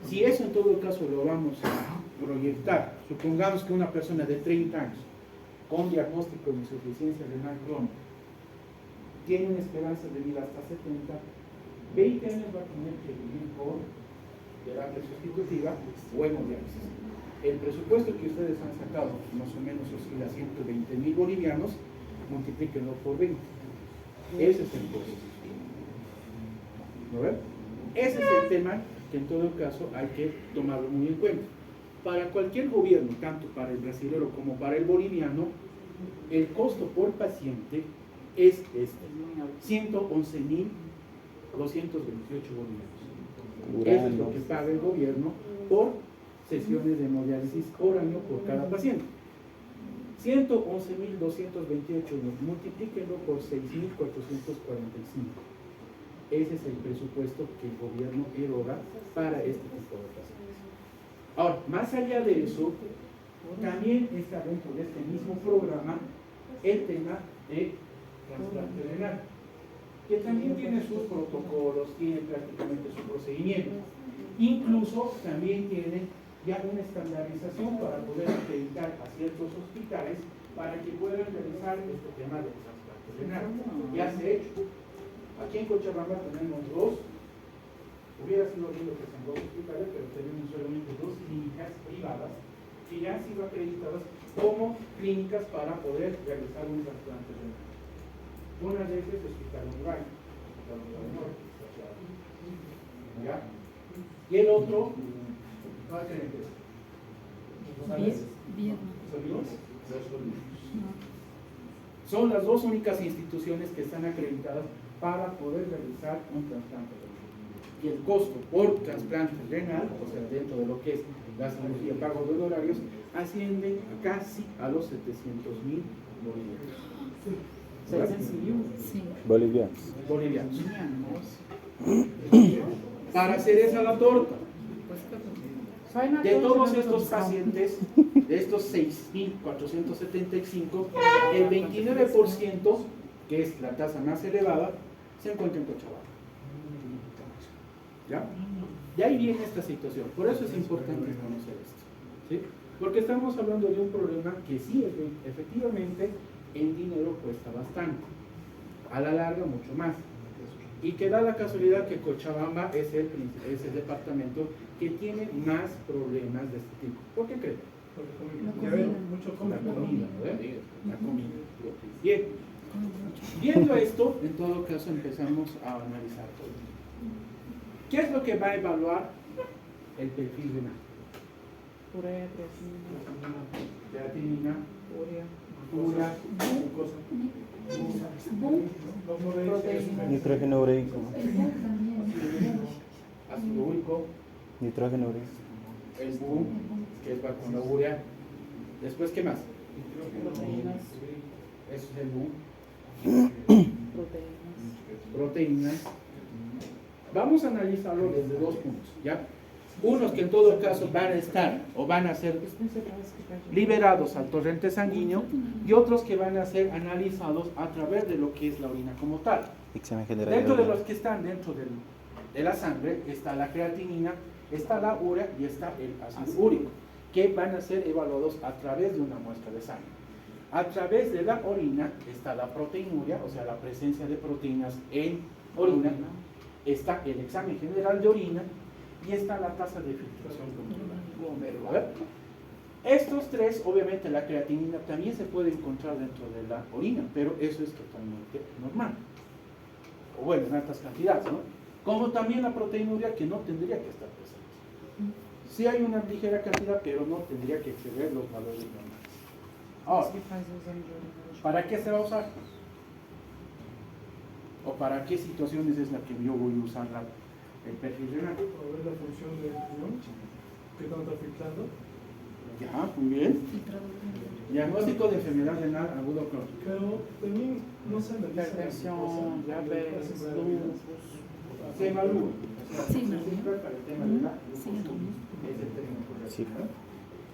C: Si eso en todo caso lo vamos a proyectar, supongamos que una persona de 30 años con diagnóstico de insuficiencia renal crónica tiene una esperanza de vida hasta 70, 20 años va a tener que vivir con terapia sustitutiva o hemodiálisis. El presupuesto que ustedes han sacado, más o menos oscila 120.000 bolivianos, multiplíquenlo por 20. Ese es el costo. ¿No ven? Ese es el tema que en todo caso hay que tomarlo muy en cuenta. Para cualquier gobierno, tanto para el brasileño como para el boliviano, el costo por paciente es este, 111.228 bolivianos. Eso es lo que paga el gobierno por sesiones de hemodiálisis por año por cada paciente. 111.228, multiplíquenlo por 6.445. Ese es el presupuesto que el gobierno eroga para este tipo de pacientes. Ahora, más allá de eso, también está dentro de este mismo programa el tema de trasplante renal, que también tiene sus protocolos, tiene prácticamente su procedimiento. Incluso también tiene ya una estandarización para poder acreditar a ciertos hospitales para que puedan realizar este tema del trasplante renal. Ya se ha hecho. Aquí en Cochabamba tenemos dos, hubiera sido lindo que sean dos hospitales, pero tenemos solamente dos clínicas privadas que ya han sido acreditadas como clínicas para poder realizar un trasplante renal. Una de ellas es Hospital Uruguay, ¿ya? Y el otro, ¿cuál es? Son las dos únicas instituciones que están acreditadas para poder realizar un trasplante renal. Y el costo por trasplante renal, o sea, dentro de lo que es la cirugía, pago de honorarios, asciende casi a los 700.000 bolivianos.
D: Sí.
B: Bolivianos.
C: Para hacer esa la torta. De todos estos pacientes, de estos 6.475, el 29%, que es la tasa más elevada, se encuentra en Cochabamba. ¿Ya? De ahí viene esta situación. Por eso es importante conocer esto, ¿sí? Porque estamos hablando de un problema que sí, efectivamente, en dinero cuesta bastante. A la larga, mucho más. Y que da la casualidad que Cochabamba es el departamento que tiene más problemas de este tipo. ¿Por qué creen? La comida, ¿verdad? La comida. Bien. Viendo esto, en todo caso empezamos a analizar todo. ¿Qué es lo que va a evaluar el perfil renal?
A: Urea,
C: Creatinina,
A: urea,
C: urea, glucosa,
A: proteínas,
B: Nitrógeno ureico.
C: ácido úrico,
B: Nitrógeno ureico.
C: el BU, que es con la urea. Después, ¿qué más?
A: proteínas,
C: Eso es el BU.
A: proteínas.
C: Proteínas. Vamos a analizarlo desde dos puntos, ¿ya? Unos que en todo caso van a estar o van a ser liberados al torrente sanguíneo y otros que van a ser analizados a través de lo que es la orina como tal.
B: Examen general.
C: Dentro de los que están dentro de la sangre está la creatinina, está la urea y está el ácido úrico, que van a ser evaluados a través de una muestra de sangre. A través de la orina está la proteinuria, o sea, la presencia de proteínas en orina, está el examen general de orina y está la tasa de filtración controlada. Estos tres, obviamente la creatinina también se puede encontrar dentro de la orina, pero eso es totalmente normal. O bueno, en altas cantidades, ¿no? Como también la proteinuria, que no tendría que estar presente. Sí hay una ligera cantidad, pero no tendría que exceder los valores normales. Ahora, ¿para qué se va a usar? ¿O para qué situaciones es la que yo voy a usar el perfil renal?
E: Para ver la función del riñón, qué tanto está filtrando.
C: Ya, muy bien. Diagnóstico de enfermedad renal agudo crónica.
E: Pero también no se analiza la
A: Hipertensión, diabetes, lupus.
C: Se evalúa.
D: Sí,
C: Se filtra para el tema de la
D: Sí,
C: es el término correcto.
B: Sí.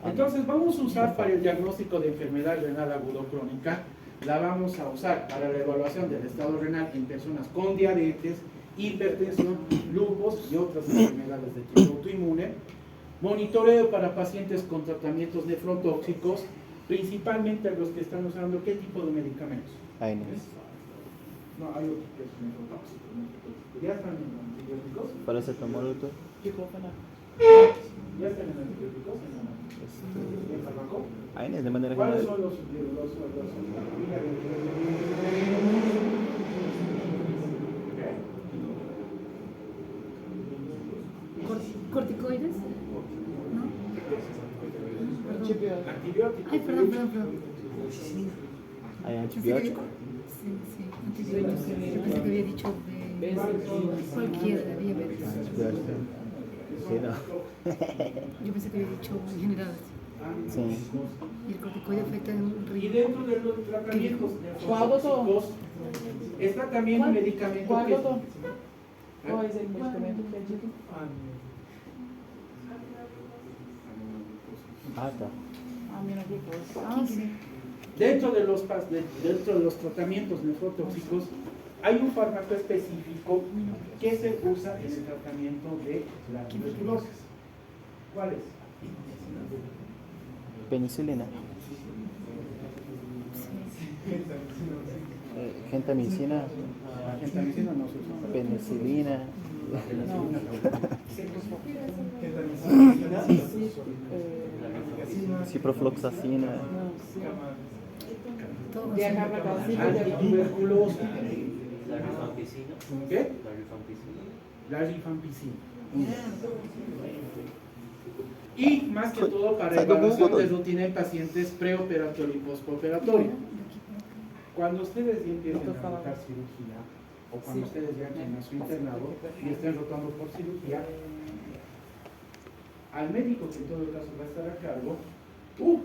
C: Entonces vamos a usar para el diagnóstico de enfermedad renal agudo crónica, la vamos a usar para la evaluación del estado renal en personas con diabetes, hipertensión, lupus y otras enfermedades de tipo autoinmune. Monitoreo para pacientes con tratamientos nefrotóxicos, principalmente a los que están usando ¿qué tipo de medicamentos?
B: ANS.
C: No, hay otros que son nefrotóxicos. Ya están antibióticos?
B: Paracetamol, doctor.
A: Diclofenac.
C: ¿Ya están en antibióticos? ¿En fármaco?
B: Hay de manera
C: ¿Cuáles
B: general.
C: son los
D: ¿Corticoides? ¿No?
C: antibióticos?
D: Ay, perdón.
B: Hay
D: Pensé que-
B: antibiótico.
D: Sí, antibióticos. Yo pensé que había dicho de cualquiera, de diabetes.
B: Antibiótico. Sí, no.
D: Yo pensé que había dicho en general.
B: Sí.
D: Y el corticoide afecta en un
C: Y
D: ritmo.
C: dentro de los tratamientos
A: ¿Cuál, doctor?
C: nefrotóxicos está también un medicamento
A: ¿Cuál,
C: que...
A: doctor? ¿Cuál es el medicamento que ha dicho?
B: Ah, está.
A: Ah, mira qué cosa. Ah,
D: ¿Quién
A: sí.
D: quiere?
C: Dentro de los tratamientos nefrotóxicos hay un fármaco específico que se usa en el tratamiento de la tuberculosis. ¿Cuál es?
B: Penicilina. Gentamicina.
C: La gentamicina no se usa.
B: Penicilina. Ciprofloxacina.
D: Todos.
A: Diacarbacacina.
C: Antituberculosis. ¿Qué? La rifampicina. Y más que todo para
B: Saca
C: evaluación
B: jugo,
C: de rutina en pacientes preoperatorio y postoperatorio. Cuando ustedes ya empiecen a rotar cirugía, o cuando ustedes ya entren a su internado y estén rotando por cirugía, al médico que en todo caso va a estar a cargo,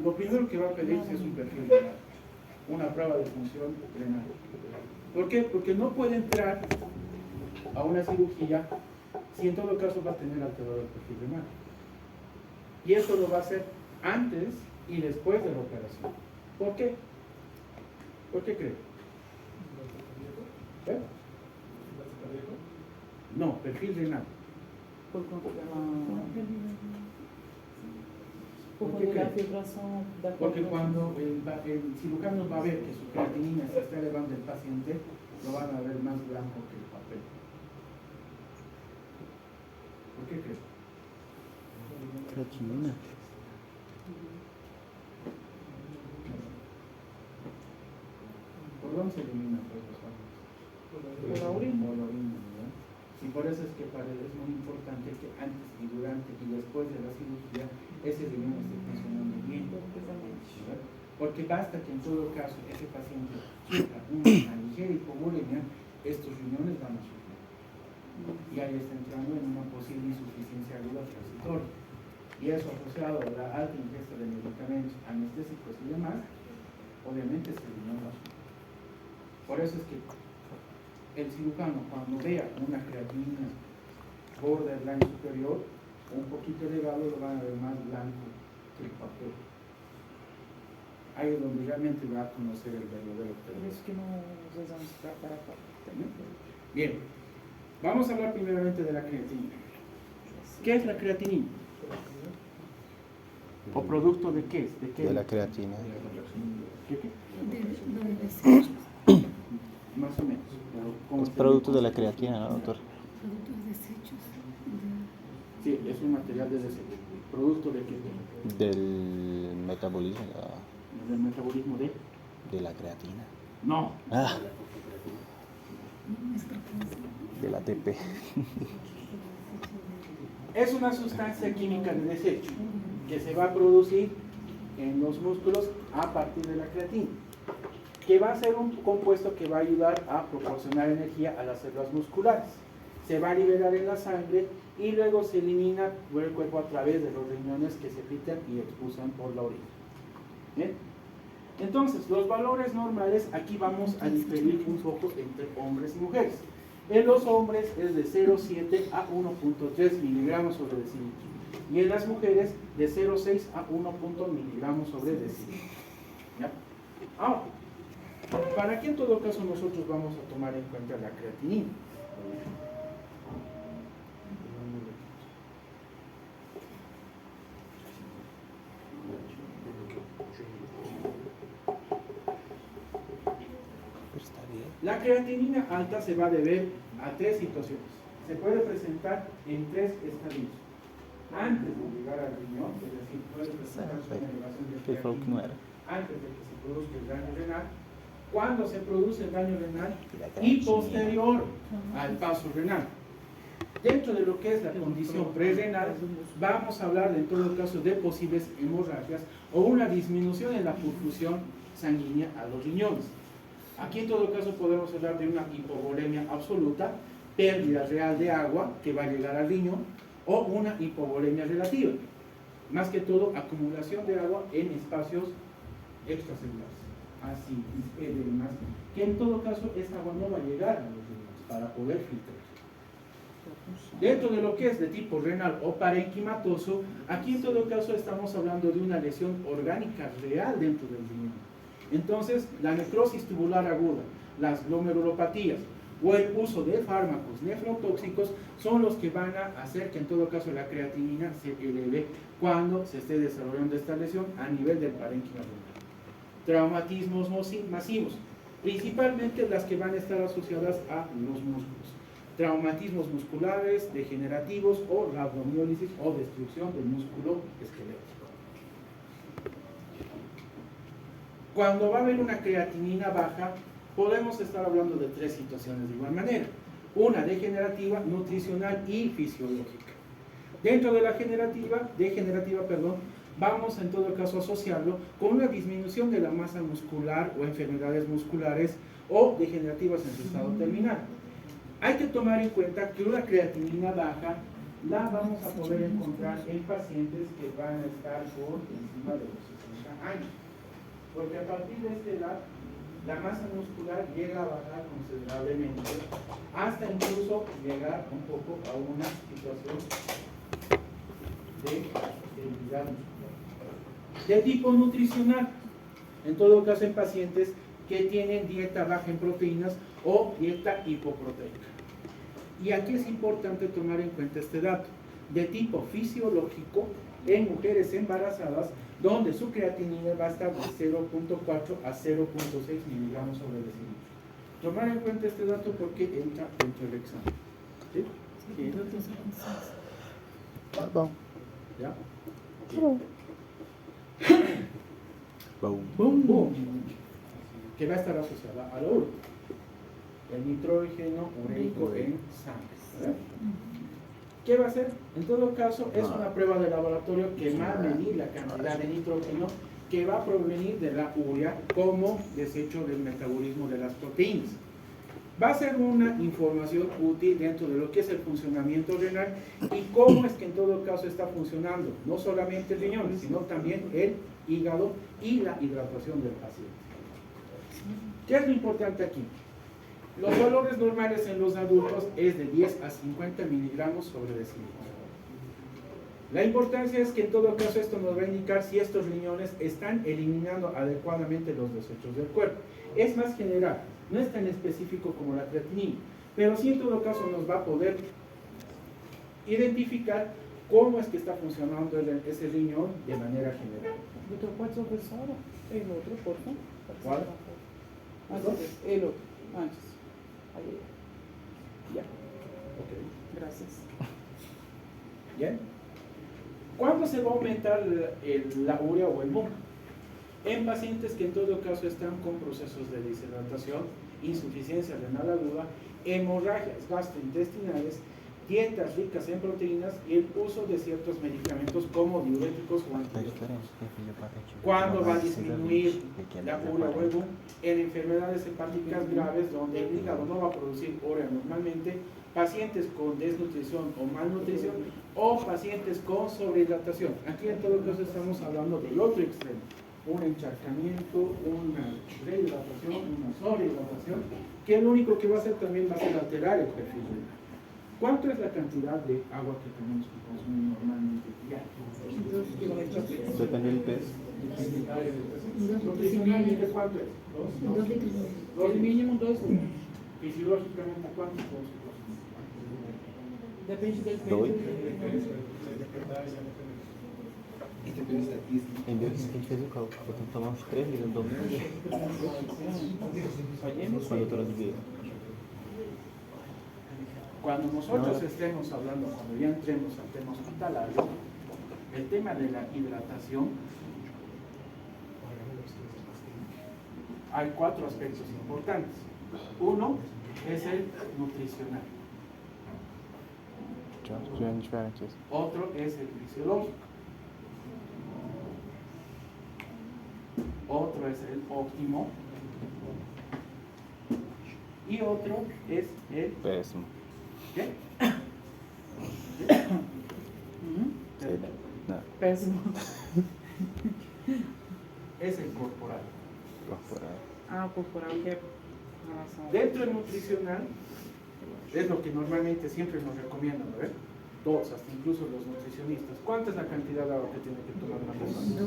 C: lo primero que va a pedir es un perfil renal, una prueba de función renal. ¿Por qué? Porque no puede entrar a una cirugía si en todo caso va a tener alterado el perfil renal. Y esto lo va a hacer antes y después de la operación. ¿Por qué? ¿Por qué cree? ¿Eh? No, perfil renal.
A: Por conta
C: ¿Por
A: por
C: qué
A: conta da
C: cree?
A: filtração da
C: Porque cuando el cirujano va a ver que su creatinina se está elevando el paciente, lo van a ver más blanco que el papel. ¿Por qué cree?
B: Creatinina.
C: ¿Por dónde se elimina pues, los fármacos?
A: Por la orina.
C: Por la orina, ¿verdad? Y por eso es que es muy importante que antes y durante y después de la cirugía ese riñón esté funcionando bien. ¿Verdad? Porque basta que en todo caso ese paciente sufra una ligera hipovolemia, estos riñones van a sufrir. Y ahí está entrando en una posible insuficiencia aguda transitoria. Y eso asociado a la alta ingesta de medicamentos anestésicos y demás, obviamente ese riñón va a sufrir. Por eso es que el cirujano, cuando vea una creatinina borderline superior, un poquito elevado, lo van a ver más blanco que el papel. Ahí es donde realmente va a conocer el verdadero
A: Por
C: peso.
A: isso que não usamos para
C: Bien, vamos a hablar primeramente de la creatinina. ¿Qué es la creatinina? ¿O producto de qué es?
B: De la creatina.
C: ¿Qué?
D: De desechos.
C: Más o menos. Pero ¿cómo
B: Es
C: se
B: producto
C: llama?
B: de la creatina, ¿no, doctor?
D: Productos desechos.
C: Sí, es un material de desecho. ¿Producto de qué?
B: Del metabolismo
C: Del metabolismo
B: de la creatina.
C: No.
B: Ah,
D: Es otra cosa.
B: del ATP.
C: Es una sustancia química de desecho que se va a producir en los músculos a partir de la creatina, que va a ser un compuesto que va a ayudar a proporcionar energía a las células musculares. Se va a liberar en la sangre y luego se elimina por el cuerpo a través de los riñones que se filtran y expulsan por la orina. ¿Bien? Entonces, los valores normales, aquí vamos a diferir un poco entre hombres y mujeres. En los hombres es de 0,7 a 1,3 miligramos sobre decilitro. Y en las mujeres de 0,6 a 1,0 miligramos sobre decilitro. ¿Ya? Ahora, ¿para qué en todo caso nosotros vamos a tomar en cuenta la creatinina?
B: Pero está bien.
C: La creatinina alta se va a deber a tres situaciones. se puede presentar en 3 estadios. Antes de llegar al riñón, es decir, puede presentarse una elevación de
B: Que falou que não era.
C: antes de que se produzca el daño renal, cuando se produce el daño renal y posterior al paso renal. Dentro de lo que es la condición prerrenal, vamos a hablar en todo caso de posibles hemorragias o una disminución en la perfusión sanguínea a los riñones. Aquí en todo caso podemos hablar de una hipovolemia absoluta, pérdida real de agua que va a llegar al riñón, o una hipovolemia relativa. Más que todo, acumulación de agua en espacios extracelulares, así, edemas, que en todo caso esta agua no va a llegar a los riñones para poder filtrar. Dentro de lo que es de tipo renal o parenquimatoso, aquí en todo caso estamos hablando de una lesión orgánica real dentro del riñón. Entonces, la necrosis tubular aguda, las glomerulopatías o el uso de fármacos nefrotóxicos son los que van a hacer que en todo caso la creatinina se eleve cuando se esté desarrollando esta lesión a nivel del parénquima renal. Traumatismos masivos, principalmente las que van a estar asociadas a los músculos. Traumatismos musculares, degenerativos o rabdomiólisis o destrucción del músculo esquelético. Cuando va a haber una creatinina baja, podemos estar hablando de 3 situaciones de igual manera. Una degenerativa, nutricional y fisiológica. Dentro de la degenerativa, vamos en todo caso a asociarlo con una disminución de la masa muscular o enfermedades musculares o degenerativas en su estado terminal. Hay que tomar en cuenta que una creatinina baja la vamos a poder encontrar en pacientes que van a estar por encima de los 60 años. Porque a partir de esta edad, la masa muscular llega a bajar considerablemente, hasta incluso llegar un poco a una situación de debilidad muscular. De tipo nutricional, en todo caso en pacientes que tienen dieta baja en proteínas o dieta hipoproteica. Y aquí es importante tomar en cuenta este dato. De tipo fisiológico, en mujeres embarazadas, donde su creatinina va a estar de 0.4 a 0.6 miligramos sobre decilitro. Tomar en cuenta este dato porque entra dentro del examen. ¿Sí?
B: Tá bom.
C: ¿Ya?
B: Bom.
C: Boom. Que va a estar asociada al oro. El nitrógeno ureico en sangre. ¿Verdad? ¿Qué va a hacer? En todo caso, es una prueba de laboratorio que va a medir la cantidad de nitrógeno que va a provenir de la urea como desecho del metabolismo de las proteínas. Va a ser una información útil dentro de lo que es el funcionamiento renal y cómo es que en todo caso está funcionando, no solamente el riñón, sino también el hígado y la hidratación del paciente. ¿Qué es lo importante aquí? Los valores normales en los adultos es de 10 a 50 miligramos sobre decilitro. La importancia es que en todo caso esto nos va a indicar si estos riñones están eliminando adecuadamente los desechos del cuerpo. Es más general, no es tan específico como la creatinina, pero sí en todo caso nos va a poder identificar cómo es que está funcionando ese riñón de manera general.
A: Doctor, ¿puedes regresar el otro, por favor?
C: ¿Cuál?
A: Antes, el otro, antes. Ahí. Ya,
C: Ok.
A: gracias.
C: ¿Bien? ¿Cuándo se va a aumentar la urea o el MUM? En pacientes que en todo caso están con procesos de deshidratación, insuficiencia renal aguda, hemorragias gastrointestinales, dietas ricas en proteínas y el uso de ciertos medicamentos como diuréticos o antibióticos. ¿Cuándo va a disminuir la urea o el MUM? En enfermedades hepáticas graves donde el hígado no va a producir urea normalmente, pacientes con desnutrición o malnutrición o pacientes con sobrehidratación. Aquí en todo caso estamos hablando del otro extremo, un encharcamiento, una rehidratación, una sobrehidratación, que lo único que va a hacer también va a ser alterar el perfil renal. ¿Cuánto es la cantidad de agua que tenemos que consumir normalmente diario?
B: Depende del peso.
C: Nutricionalmente, ¿cuánto es?
D: 2 litros.
A: El mínimo 2.
C: Fisiológicamente, ¿cuánto consumimos?
A: Depende del
B: Dois.
A: peso.
B: Em vez que a gente fez o cálculo, eu tenho que tomar uns 3 litros do domingo. Com a doutora Oliveira.
C: Cuando nosotros estemos hablando, cuando ya entremos al tema hospitalario, el tema de la hidratación, hay 4 aspectos importantes. Uno es el nutricional, otro es el fisiológico, otro es el óptimo y otro es el
B: Pésimo.
C: ¿qué?
B: No.
A: Péssimo.
C: Es el corporal.
A: Ah, corporal que é relação.
C: Dentro del nutricional es lo que normalmente siempre nos recomiendan, ¿no? Todos, hasta incluso los nutricionistas. ¿Cuánta es la cantidad de agua que tiene que tomar una persona?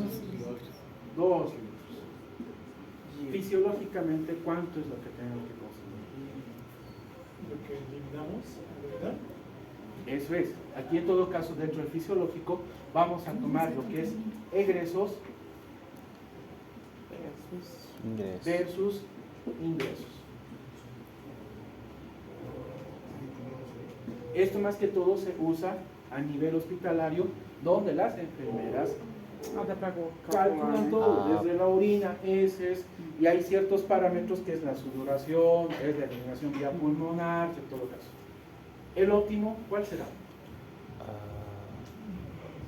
C: 2 litros. Fisiológicamente, ¿cuánto es lo que tenemos que consumir?
E: Lo que eliminamos, ¿verdad?
C: Eso es. Aquí en todo caso, dentro del fisiológico, vamos a tomar lo que es egresos versus ingresos. Esto más que todo se usa a nivel hospitalario, donde las enfermeras
A: Ah, dá pra
C: calculan todo, desde la orina, heces, y hay ciertos parámetros que es la sudoración, es la eliminación vía pulmonar, en todo caso. El óptimo, ¿cuál será?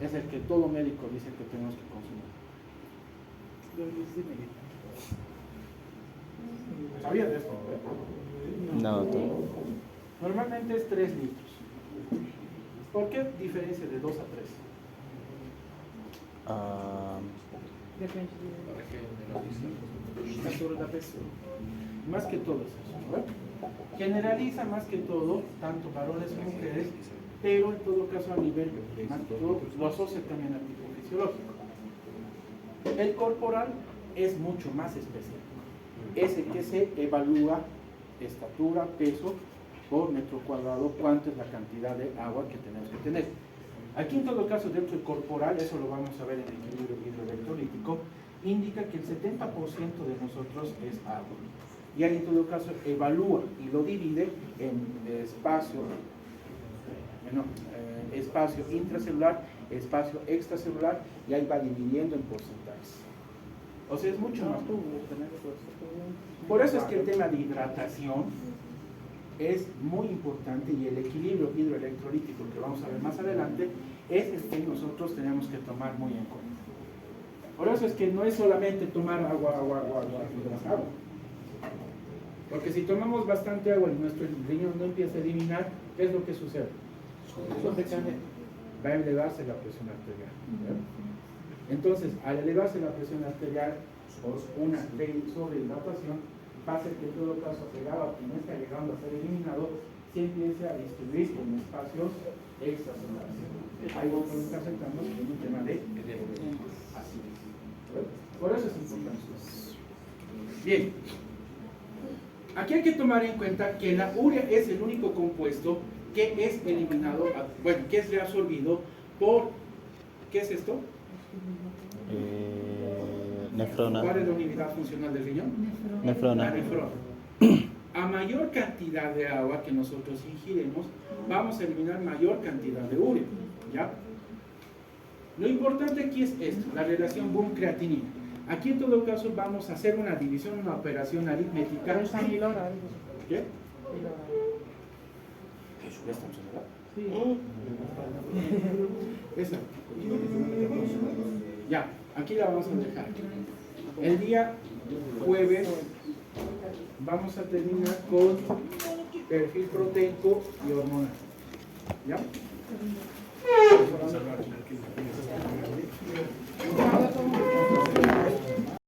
C: Es el que todo médico dice que tenemos que consumir.
A: 2,5 litros.
C: ¿Sabía de esto?
B: No,
C: Normalmente es 3 litros. ¿Por qué diferencia de 2 a 3?
A: Depende da estatura da pessoa.
C: Más que todo es eso, ¿no? Generaliza más que todo, tanto varones como mujeres, pero en todo caso a nivel, más que todo, lo asocia también al tipo fisiológico. El corporal es mucho más especial. Es el que se evalúa estatura, peso, por metro cuadrado, cuánto es la cantidad de agua que tenemos que tener. Aquí en todo caso dentro del corporal, eso lo vamos a ver en el equilibrio hidroelectrolítico, indica que el 70% de nosotros es agua. Y ahí en todo caso evalúa y lo divide en espacio intracelular, espacio extracelular, y ahí va dividiendo en porcentajes. O sea, es mucho más. Por eso es que el tema de hidratación es muy importante, y el equilibrio hidroelectrolítico que vamos a ver más adelante es el que nosotros tenemos que tomar muy en cuenta. Por eso es que no es solamente tomar agua. Porque si tomamos bastante agua y nuestro riñón no empieza a eliminar, ¿qué es lo que sucede? Va a elevarse la presión arterial. Entonces, al elevarse la presión arterial por una sobrehidratación, va a ser que en todo caso pegado, que no está llegando a ser eliminado, se empiece a distribuir en espacios extracelulares. Ahí vamos a estar sentando en un tema de acidez. Por eso es importante. Bien. Aquí hay que tomar en cuenta que la urea es el único compuesto que es eliminado, que es reabsorbido por, ¿qué es esto?
B: Nefrona.
C: ¿Cuál es la unidad funcional del riñón?
B: Nefrona.
C: La nefrona. A mayor cantidad de agua que nosotros ingiremos, vamos a eliminar mayor cantidad de urea, ¿ya? Lo importante aquí es esto, la relación boom-creatinina. Aquí en todo caso vamos a hacer una división, una operación aritmética. ¿Qué? ¿Ya estamos en edad?
A: Sí.
C: Esa. Ya, aquí la vamos a dejar. El día jueves vamos a terminar con perfil proteico y hormonal. ¿Ya?